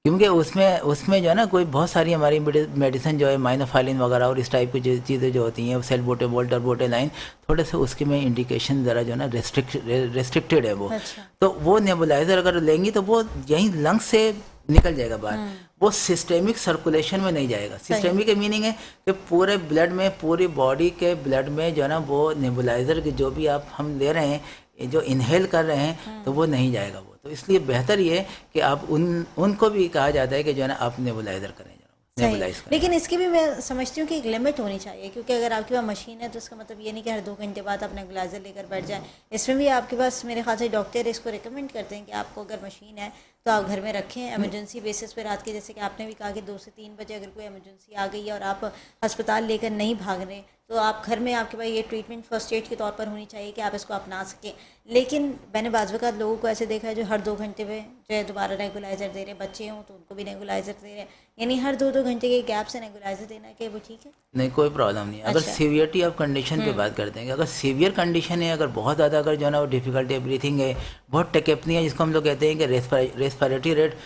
क्योंकि उसमें जो है ना कोई बहुत सारी हमारी मेडिसिन जो है माइनोफाइलिन वगैरह और इस टाइप की जो चीज़ें जो होती हैं, सेल्बुटामोल टर्बोटेलाइन, थोड़े से उसके में इंडिकेशन ज़रा जो है ना रेस्ट्रिक्टेड है वो।
अच्छा।
तो वो नेबुलाइजर अगर लेंगी तो वो यहीं लंग से निकल जाएगा बाहर, वो सिस्टेमिक सर्कुलेशन में नहीं जाएगा। सिस्टेमिक का मीनिंग है कि पूरे ब्लड में, पूरी बॉडी के ब्लड में जो है ना वो नेबुलाइजर के जो भी आप हम ले रहे हैं, जो इनहेल कर रहे हैं, तो वो नहीं जाएगा वो। तो इसलिए बेहतर ये है कि आप उनको भी कहा जाता है कि जो है ना आप नेबुलाइजर करें, नेबुलाइज करें।
लेकिन इसकी भी मैं समझती हूँ कि एक लिमिट होनी चाहिए, क्योंकि अगर आपके पास मशीन है तो इसका मतलब ये नहीं कि हर 2 घंटे बाद आप नेबुलाइजर लेकर बैठ जाएं। इसमें भी आपके पास मेरे ख्याल से डॉक्टर इसको रिकमेंड करते हैं कि आपको अगर मशीन है तो आप घर में रखें, एमरजेंसी बेसिस पे रात के, जैसे कि आपने भी कहा कि 2 से 3 बजे अगर कोई एमरजेंसी आ गई है और आप अस्पताल लेकर नहीं भाग रहे, तो आप घर में आपके पास ये ट्रीटमेंट फर्स्ट एड के तौर पर होनी चाहिए कि आप इसको अपना सकें। लेकिन मैंने बाज़ वक़्त लोगों को ऐसे देखा है जो हर 2 घंटे में जो है दोबारा नेबुलाइज़र दे रहे हैं, बच्चे हों तो उनको भी नेबुलाइज़र दे रहे हैं, यानी हर 2-2 घंटे के गैप से नेबुलाइज़र देना है, कि वो ठीक है?
नहीं, कोई प्रॉब्लम नहीं। अगर सीवियरिटी ऑफ कंडीशन पे बात करते हैं कि अगर सीवियर कंडीशन है, अगर बहुत ज़्यादा अगर जो है ना वो डिफिकल्टी ब्रीथिंग है, बहुत टेकेपनी है जिसको हम लोग कहते हैं कि रेस्पिरेटरी रेट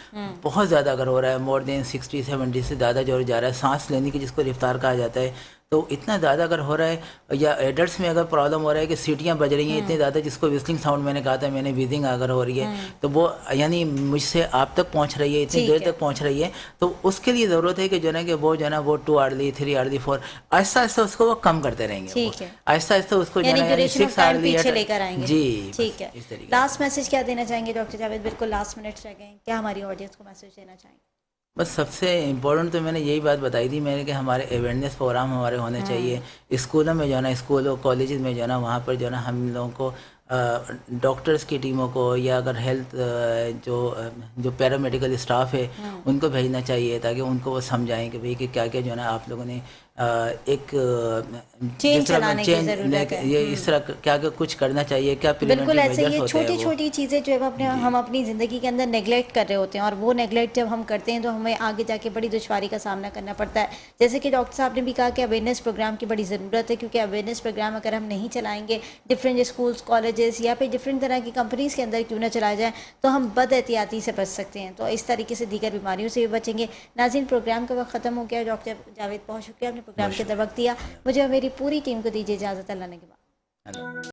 बहुत ज़्यादा अगर हो रहा है, मोर देन 60-70 से ज़्यादा जो जा रहा है, सांस लेने की जिसको रफ्तार कहा जाता है, तो इतना ज़्यादा अगर हो रहा है, या एडल्ट्स में अगर प्रॉब्लम हो रहा है कि सीटियाँ बज रही हैं इतनी ज़्यादा, जिसको विस्लिंग साउंड मैंने कहा था, मैंने वीजिंग अगर हो रही है, तो वो यानी मुझसे आप तक पहुंच रही है, इतनी देर तक पहुंच रही है, तो उसके लिए ज़रूरत है कि जो है कि वो जो है ना वो 2 आवर्ली 3 आवर्ली 4 आहिस्ता आहिस्ता उसको वो कम करते रहेंगे, आहिस्ता आहिस्ता उसको जो है 6 आवर्ली
पीछे लेकर आएंगे।
जी,
ठीक है। लास्ट मैसेज क्या देना चाहेंगे डॉक्टर जावेद? बिल्कुल लास्ट मिनट्स रह गए, क्या हमारी ऑडियंस को मैसेज देना चाहेंगे?
बस सबसे इम्पोर्टेंट तो मैंने यही बात बताई थी मैंने कि हमारे अवेयरनेस प्रोग्राम हमारे होने चाहिए स्कूलों में, जो है ना स्कूलों कॉलेजेस में जो है ना वहाँ पर जो है ना हम लोगों को डॉक्टर्स की टीमों को, या अगर हेल्थ जो पैरामेडिकल स्टाफ है उनको भेजना चाहिए, ताकि उनको वो समझाएं कि भाई कि क्या क्या जो है ना आप लोगों ने एक
चेन
जिस तरह
चलाने की ज़रूरत है।
ये इस तरह क्या क्या कुछ करना चाहिए, क्या
बिल्कुल
प्रिवेंटिव
ऐसे
मेजर्स
ये
होते
छोटी
हैं वो।
छोटी चीज़ें जो है हम अपनी ज़िंदगी के अंदर नेगलेक्ट कर रहे होते हैं, और वो नेगलेक्ट जब हम करते हैं तो हमें आगे जाके बड़ी दुश्वारी का सामना करना पड़ता है। जैसे कि डॉक्टर साहब ने भी कहा कि अवेयरनेस प्रोग्राम की बड़ी ज़रूरत है, क्योंकि अवेयरनेस प्रोग्राम अगर हम नहीं चलाएंगे डिफरेंट स्कूल्स, कॉलेजेस या फिर डिफरेंट तरह की कंपनीज़ के अंदर क्यों ना चलाया जाए, तो हम बद एहतियाती से बच सकते हैं। तो इस तरीके से दीगर बीमारियों से भी बचेंगे। नाज़रीन, प्रोग्राम का वक्त ख़त्म हो गया। डॉक्टर जावेद, बहुत शुक्रिया, आपने प्रोग्राम के अंदर वक्त दिया। मुझे और मेरी पूरी टीम को दीजिए इजाज़त। अल्लाह ने के बाद।